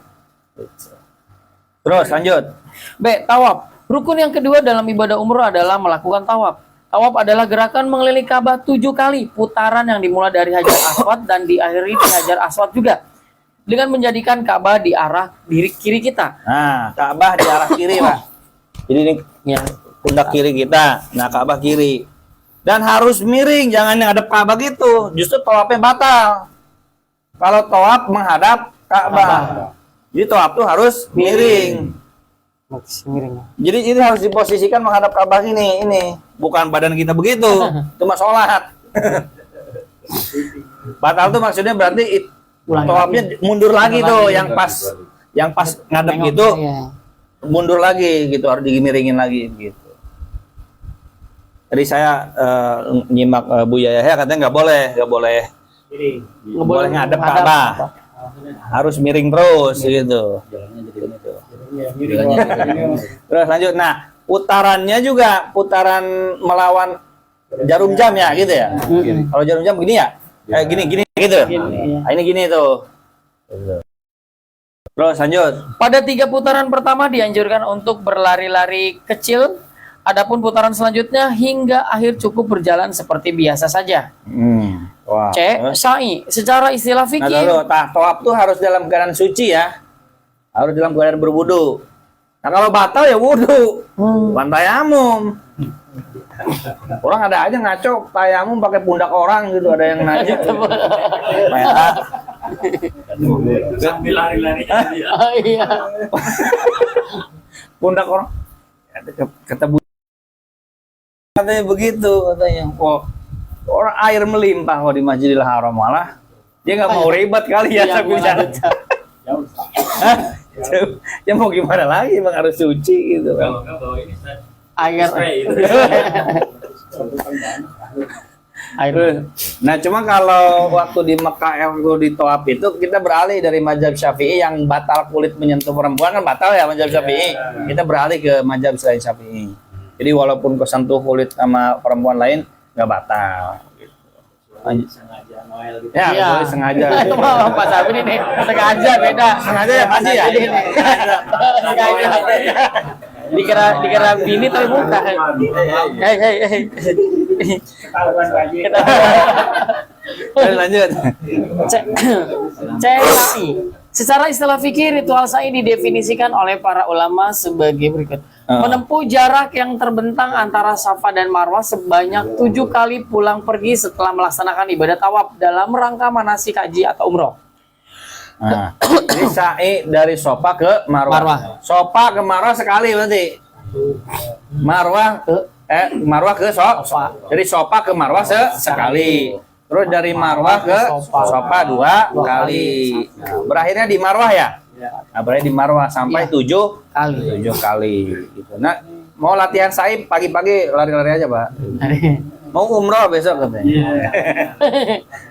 Terus lanjut. B. Tawaf. Rukun yang kedua dalam ibadah umroh adalah melakukan tawaf. Tawaf adalah gerakan mengelilingi Ka'bah 7 kali, putaran yang dimulai dari Hajar Aswad dan diakhiri di Hajar Aswad juga, dengan menjadikan Ka'bah di arah kiri kita. Nah, Ka'bah di arah kiri, Pak. Jadi ini Ya. pundak kiri kita, nah Ka'bah kiri. Dan harus miring, jangan ngadep Ka'bah gitu. Justru tawafnya batal. Kalau tawaf menghadap Ka'bah. Jadi tawaf tuh harus miring. Jadi ini harus diposisikan menghadap Ka'bah ini. Bukan badan kita begitu. Cuma sholat. Batal tuh maksudnya berarti tawafnya mundur lagi tuh, yang pas ngadep gitu. Mundur lagi gitu, harus dimiringin lagi gitu. Jadi saya nyimak Bu Yahya katanya nggak boleh ngadep Ka'bah, harus miring terus gitu. Terus lanjut. Nah, putarannya juga putaran melawan jarum jam ya gitu ya. Kalau jarum jam begini ya, gini gitu. Nah, ini gini tuh. Terus lanjut. Pada 3 putaran pertama dianjurkan untuk berlari-lari kecil. Adapun putaran selanjutnya hingga akhir cukup berjalan seperti biasa saja. Wah. C. Sa'i. Secara istilah fikih. Nah, tawaf tuh harus dalam keadaan suci ya. Harus dalam keadaan berwudu. Nah, kalau batal ya wudu. Bukan tayamum. Orang ada aja ngaco tayamum pakai pundak orang gitu, ada yang nanya. Sambil lari-lari. Oh, iya. Pundak orang. Kata Bu katanya begitu, katanya. Kok orang air melimpah kok di Masjidil Haram, malah dia nggak mau ribet kali ya sambil jalan. Ya mau gimana lagi, emang harus suci gitu kan. Bawa ini Air. Nah, cuma kalau waktu di Mekah waktu di Tawaf itu kita beralih dari mazhab Syafi'i yang batal kulit menyentuh perempuan kan batal ya mazhab Syafi'i. Kita beralih ke mazhab selain Syafi'i. Jadi walaupun kesentuh kulit sama perempuan lain nggak batal. sengaja Noel gitu. Ya, Iya. boleh sengaja. Itu mah Pak Sabri nih sengaja beda. Sengaja ya pasti ya. Sengaja. Dikira bini tapi bukan. Hei. Ketahuan lagi. Lanjut. Sa'i. Secara istilah fikih, ritual sa'i didefinisikan oleh para ulama sebagai berikut. Menempuh jarak yang terbentang antara Safa dan Marwah sebanyak 7 kali pulang pergi setelah melaksanakan ibadah tawaf dalam rangka manasik haji atau umroh. Nah, jadi sa'i dari Safa ke Marwah. Safa ke Marwah sekali berarti. Marwah ke Safa. Jadi Safa ke Marwah sekali. Terus dari Marwah ke Safa 2 kali. Nah, berakhirnya di Marwah ya? Nah, berakhir di Marwah sampai 7 kali gitu. Nah, mau latihan sa'i pagi-pagi lari-lari aja, Pak. Mau umroh besok katanya.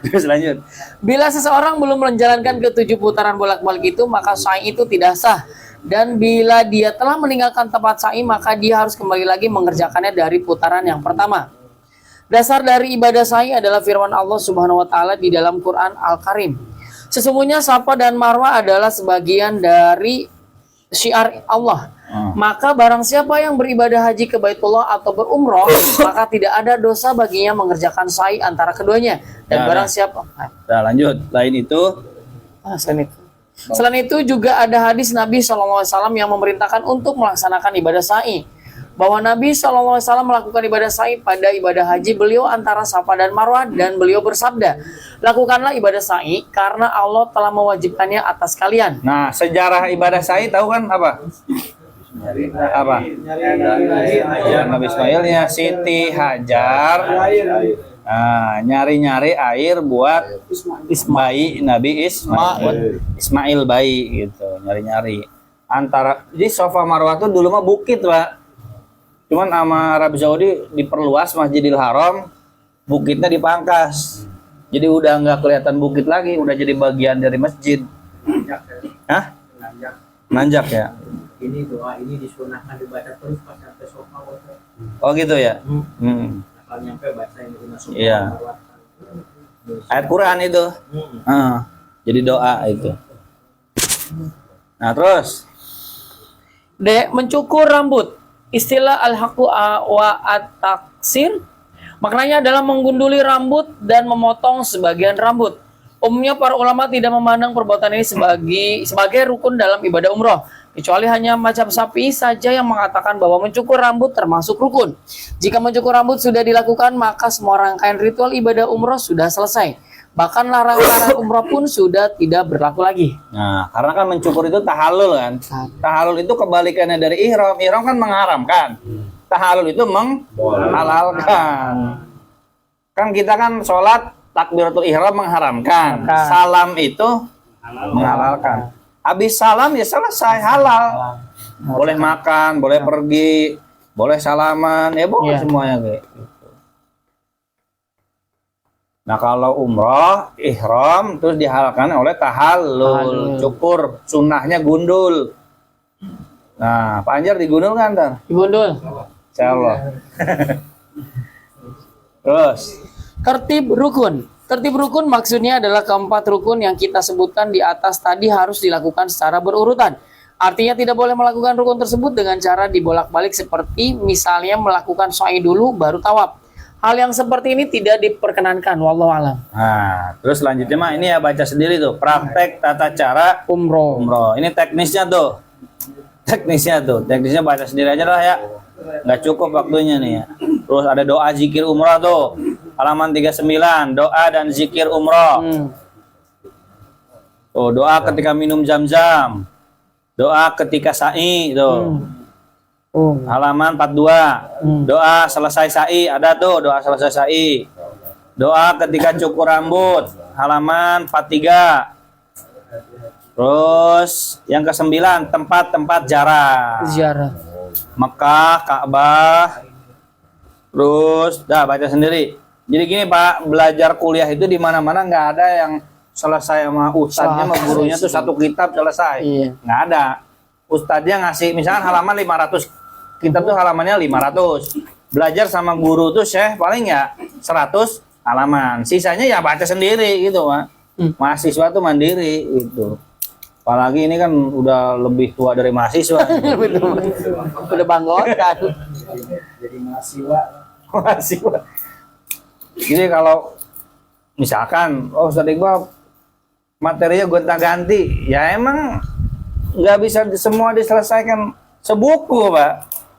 Terus lanjut. Bila seseorang belum menjalankan ke-7 putaran bolak-balik itu, maka sa'i itu tidak sah. Dan bila dia telah meninggalkan tempat sa'i, maka dia harus kembali lagi mengerjakannya dari putaran yang pertama. Dasar dari ibadah sa'i adalah firman Allah Subhanahu wa taala di dalam Quran Al-Karim. Sesungguhnya Safa dan Marwah adalah sebagian dari syiar Allah. Maka barang siapa yang beribadah haji ke Baitullah atau berumroh, maka tidak ada dosa baginya mengerjakan sa'i antara keduanya. Dan barang siapa Nah, lanjut. Lain itu Selain itu juga ada hadis Nabi SAW yang memerintahkan untuk melaksanakan ibadah sa'i. Bahwa Nabi SAW melakukan ibadah sa'i pada ibadah haji beliau antara Safa dan Marwah, dan beliau bersabda, lakukanlah ibadah sa'i karena Allah telah mewajibkannya atas kalian. Nah, sejarah ibadah sa'i tahu kan apa? Apa? Ya, Nabi Ismailnya Siti Hajar. Nah, nyari-nyari air buat Nabi Ismail bayi gitu, nyari-nyari. Antara jadi Safa Marwah tuh dulu mah bukit, Pak. Cuman sama Arab Saudi diperluas Masjidil Haram, bukitnya dipangkas. Jadi udah nggak kelihatan bukit lagi, udah jadi bagian dari masjid. Hah? Nanjak ya. Ini doa ini disunahkan dibaca terus pas sampai sofa. Oh gitu ya. Kalau nyampe baca ini masuk. Iya. Ayat Quran itu. Jadi doa itu. Nah terus. D. Mencukur rambut. Istilah al-haqu wa at-taksir maknanya adalah menggunduli rambut dan memotong sebagian rambut. Umumnya para ulama tidak memandang perbuatan ini sebagai rukun dalam ibadah umroh, kecuali hanya mazhab Syafi'i saja yang mengatakan bahwa mencukur rambut termasuk rukun. Jika mencukur rambut sudah dilakukan, maka semua rangkaian ritual ibadah umroh sudah selesai. Bahkan larangan umroh pun sudah tidak berlaku lagi. Nah, karena kan mencukur itu tahallul kan. Tahallul itu kebalikannya dari ihram. Ihram kan mengharamkan. Tahallul itu menghalalkan. Kan kita kan sholat takbiratul ihram mengharamkan. Salam itu menghalalkan. Habis salam ya selesai, halal. Boleh makan, boleh pergi, boleh salaman, ya boleh semuanya kayak gitu. Nah kalau umroh, ihram terus dihalalkan oleh tahallul, cukur, sunnahnya gundul. Nah, Pak Anjar digundul kan, Tan? Digundul. Insyaallah. Terus Tertib rukun. Tertib rukun maksudnya adalah keempat rukun yang kita sebutkan di atas tadi harus dilakukan secara berurutan. Artinya tidak boleh melakukan rukun tersebut dengan cara dibolak-balik seperti misalnya melakukan sa'i dulu baru tawaf. Hal yang seperti ini tidak diperkenankan, wallahu alam. nah, terus selanjutnya mah ini ya baca sendiri tuh, praktek tata cara Umroh. umroh. Ini teknisnya tuh. Teknisnya baca sendiri aja lah ya. Nggak cukup waktunya nih ya. Terus ada doa zikir umroh tuh. Halaman 39, doa dan zikir umroh. Tuh, doa ketika minum zam-zam. Doa ketika sa'i tuh. Halaman 42. Doa selesai sa'i, ada tuh doa selesai sa'i. Doa ketika cukur rambut, halaman 43. Terus yang ke-9, tempat-tempat ziarah. Mekah, Ka'bah. Terus dah baca sendiri. Jadi gini Pak, belajar kuliah itu di mana-mana nggak ada yang selesai sama ustadznya sama gurunya tuh satu kitab selesai. Nggak ada. Ustadznya ngasih misalkan halaman 500, kitab tuh halamannya 500. Belajar sama guru tuh Syekh paling ya 100 halaman. Sisanya ya baca sendiri gitu, Pak. Mahasiswa tuh mandiri gitu. Apalagi ini kan udah lebih tua dari mahasiswa. Udah banggotan. Jadi mahasiswa. Jadi kalau misalkan, oh Ustadz Iqbal materinya gonta-ganti, ya emang nggak bisa semua diselesaikan sebuku, Pak.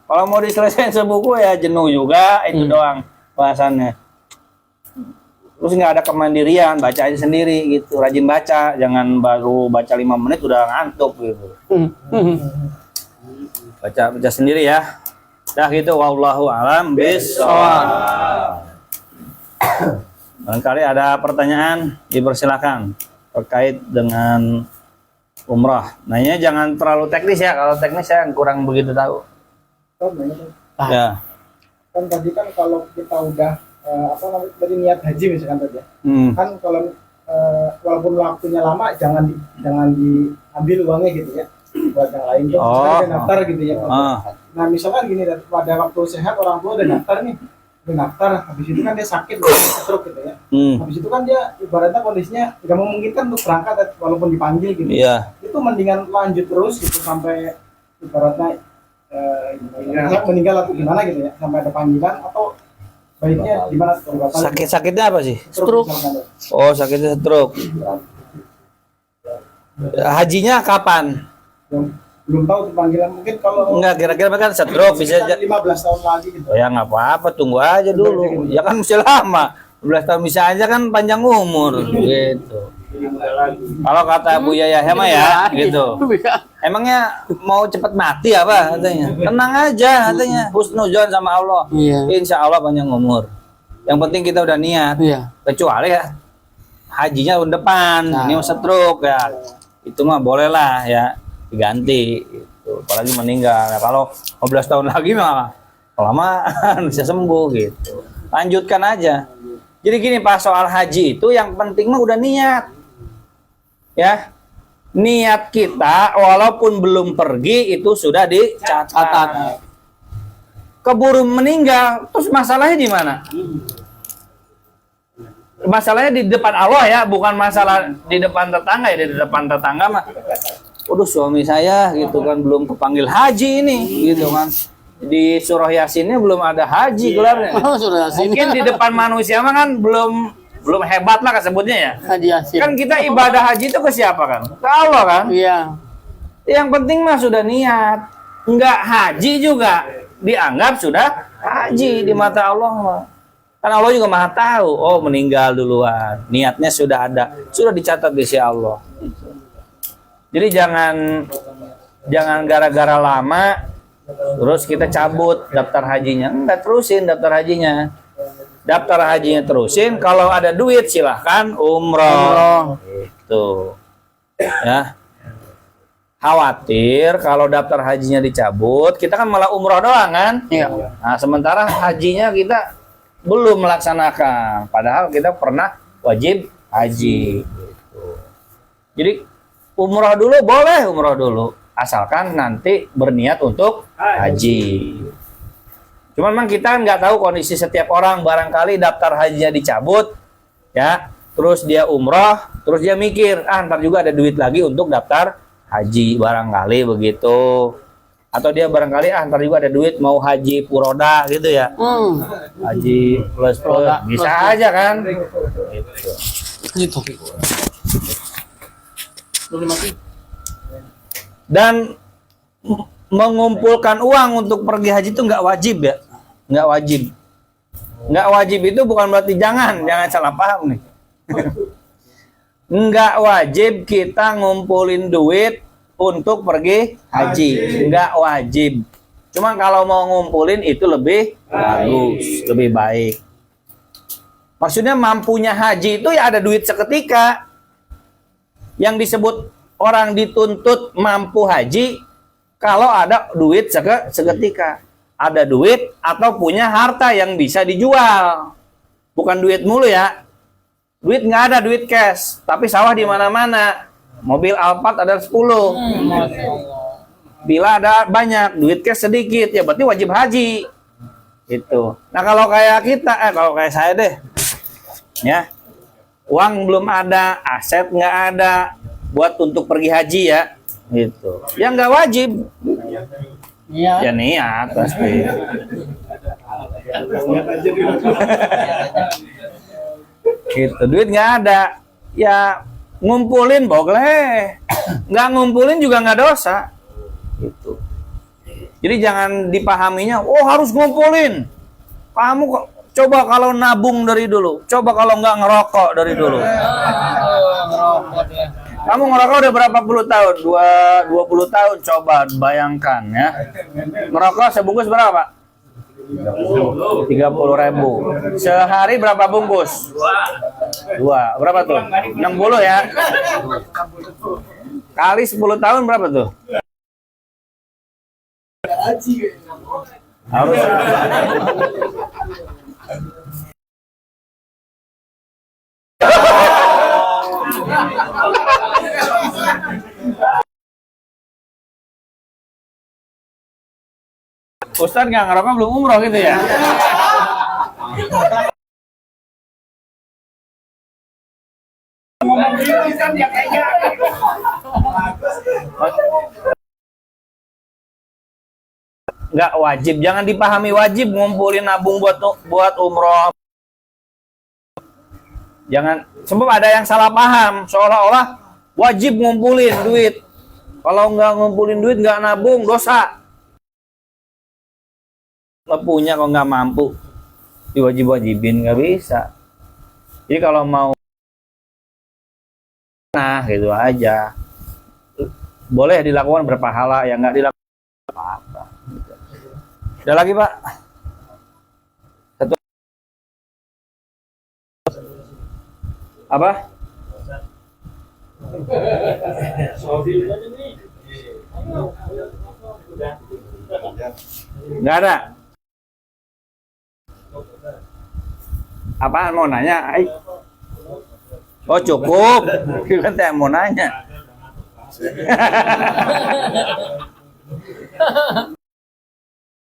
Kalau mau diselesaikan sebuku ya jenuh juga, itu doang bahasannya. Terus nggak ada kemandirian, baca aja sendiri gitu, rajin baca, jangan baru baca 5 menit udah ngantuk gitu. Baca sendiri ya. Dah gitu, wallahu alam bishawab. Barangkali ada pertanyaan, dipersilakan terkait dengan umrah. Nanya jangan terlalu teknis ya, kalau teknis saya kurang begitu tahu. Ya. Kan tadi kan kalau kita udah dari niat haji misalkan tadi ya. Kan kalau walaupun waktunya lama jangan diambil uangnya gitu ya. buat yang lain tuh Oh. ada daftar gitu ya. Ah. Nah misalkan gini, pada waktu sehat orang tua udah daftar nih, udah daftar, habis itu kan dia sakit, stroke gitu ya. Habis itu kan dia ibaratnya kondisinya nggak memungkinkan untuk berangkat walaupun dipanggil gitu. Iya. Itu mendingan lanjut terus gitu sampai ibaratnya meninggal atau gimana gitu ya, sampai ada panggilan, atau baiknya gimana tuh Bapak? Sakitnya apa sih? Stroke. misalkan. Oh, sakitnya stroke. Hajinya kapan? Belum tahu tuh panggilan, mungkin kalau Enggak, kira-kira kan stroke bisa aja. 15 tahun lagi gitu. Oh, ya nggak apa-apa, tunggu aja dulu. Ya kan masih lama. 12 tahun bisa aja kan panjang umur gitu. Kalau kata Bu Yaya Hema ya gitu. Emangnya mau cepat mati apa katanya? Tenang aja katanya. Husnuzon sama Allah. Iya. Insya Allah panjang umur. Yang penting kita udah niat. Iya. Kecuali ya hajinya tahun depan. Nah. Ini stroke ya. Itu mah boleh lah ya diganti. Gitu. Apalagi meninggal. Ya, kalau 15 tahun lagi mah kelamaan bisa sembuh gitu. Lanjutkan aja. Jadi gini Pak, soal haji itu yang penting mah udah niat. Ya. Niat kita walaupun belum pergi itu sudah dicatat. Keburu meninggal, terus masalahnya di mana? Masalahnya di depan Allah ya, bukan masalah di depan tetangga ya. Di depan tetangga mah, waduh suami saya gitu kan belum kepanggil haji ini gitu kan. Di surah Yasinnya belum ada haji gelarnya. Oh, sudah sini. Mungkin di depan manusia mah kan belum hebat lah kesebutnya ya. Haji Yasin. Kan kita ibadah haji itu ke siapa kan? Ke Allah kan? Iya. Yang penting mah sudah niat. Enggak haji juga dianggap sudah haji di mata Allah mah. Kan Allah juga Maha tahu. Oh, meninggal duluan. Niatnya sudah ada, sudah dicatat di sisi Allah. Jadi jangan gara-gara lama terus kita cabut daftar hajinya. Enggak, terusin daftar hajinya. Daftar hajinya terusin, kalau ada duit silahkan umroh. Gitu. Ya. Khawatir kalau daftar hajinya dicabut, kita kan malah umroh doang kan? Iya. Nah, sementara hajinya kita belum melaksanakan, padahal kita pernah wajib haji. Gitu. Jadi umroh dulu boleh, umroh dulu, asalkan nanti berniat untuk haji. Cuman memang kita nggak tahu kondisi setiap orang, barangkali daftar hajinya dicabut, ya, terus dia umroh, terus dia mikir, ntar juga ada duit lagi untuk daftar haji, barangkali begitu. Atau dia barangkali ntar juga ada duit mau haji puroda gitu ya. Haji plus bisa aja kan. Gitu. Dan mengumpulkan uang untuk pergi haji itu nggak wajib ya. Nggak wajib. Nggak wajib itu bukan berarti jangan salah paham nih. Nggak wajib kita ngumpulin duit untuk pergi haji. Nggak wajib. Cuma kalau mau ngumpulin itu lebih bagus, lebih baik. Maksudnya mampunya haji itu ya ada duit seketika. Yang disebut orang dituntut mampu haji kalau ada duit seketika. Ada duit atau punya harta yang bisa dijual. Bukan duit mulu ya. Duit nggak ada, duit cash. Tapi sawah di mana-mana. Mobil Alphard ada 10. Bila ada banyak, duit cash sedikit. Ya berarti wajib haji. Itu. Nah kalau kayak kita, kalau kayak saya deh. Ya. Uang belum ada, aset nggak ada. Buat untuk pergi haji ya. Gitu. Ya nggak wajib. Iya. Ya niat pasti. Gitu, duit nggak ada, ya ngumpulin boleh, nggak ngumpulin juga nggak dosa. Gitu. Jadi jangan dipahaminya, oh harus ngumpulin. Kamu coba kalau nabung dari dulu, coba kalau nggak ngerokok dari dulu. Kamu ngerokok udah berapa puluh tahun? 20 tahun, coba bayangkan ya. Ngerokok sebungkus berapa? 30.000. Sehari berapa bungkus? 2. Berapa tuh? 60 ya. Kali 10 tahun berapa tuh? Harus Ustadz nggak ngarepnya belum umroh gitu ya? Nggak wajib, jangan dipahami wajib ngumpulin nabung buat umroh. Jangan, sebab ada yang salah paham seolah-olah wajib ngumpulin duit. Kalau nggak ngumpulin duit nggak nabung dosa. Nggak punya kalau nggak mampu diwajib-wajibin nggak bisa. Jadi kalau mau nah gitu aja boleh dilakukan berpahala, yang nggak dilakukan apa-apa. Ada lagi Pak? Satu apa? Nggak ada. Apa mau nanya? Oh cukup. Kan saya mau nanya.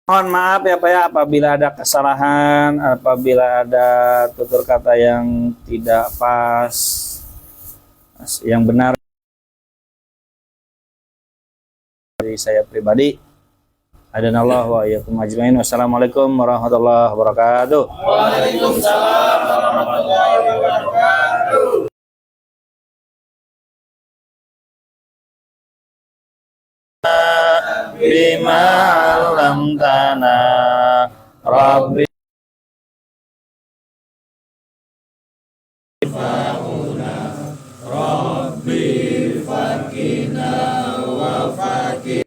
Mohon maaf ya Pak ya apabila ada kesalahan, apabila ada tutur kata yang tidak pas, yang benar dari saya pribadi. Adanallah wa iyyakum ajmain. Wassalamualaikum warahmatullahi wabarakatuh. Waalaikumsalam warahmatullahi wabarakatuh. Bima lam tana Rabbi fakina wa fakina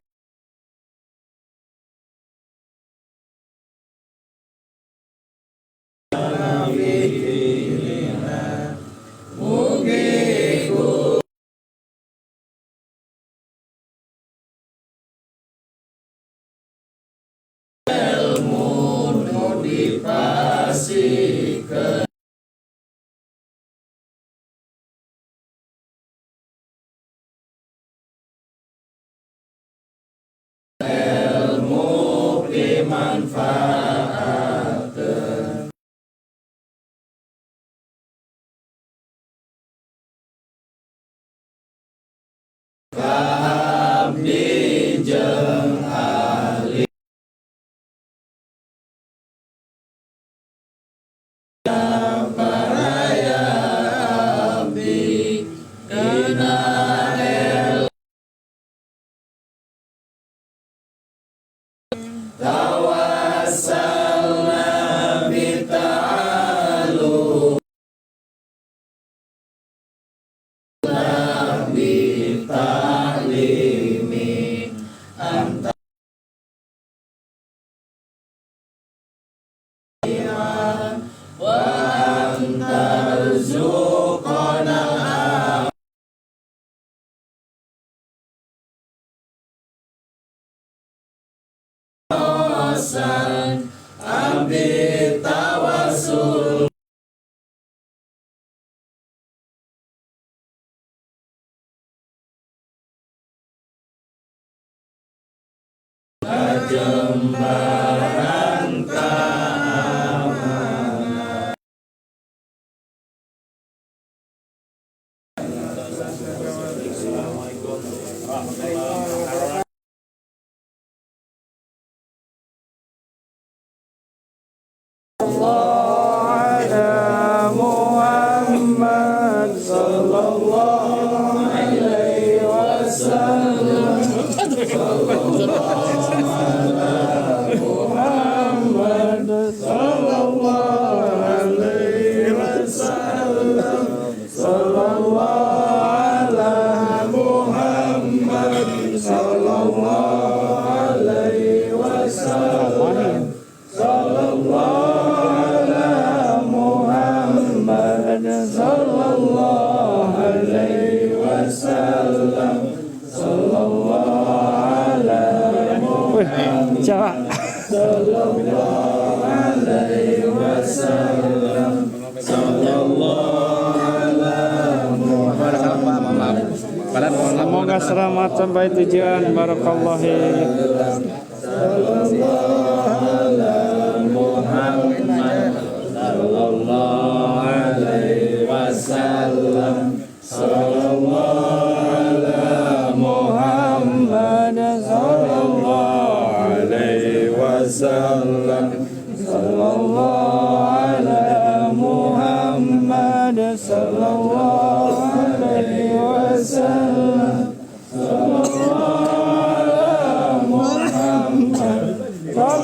Semoga selamat sampai tujuan. Barakallahu.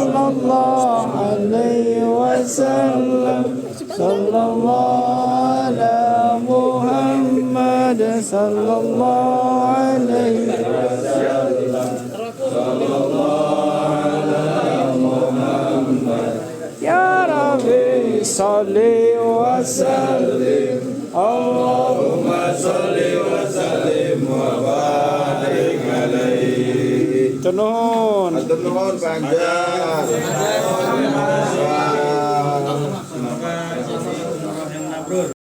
sallallahu alaihi wasallam. Sallallahu ala Muhammad sallallahu alaihi wasallam. Ya Rabbi salli wa sallim. Allahumma salli wa sallim wa barik alaihi. Tenun. Tenun panjang.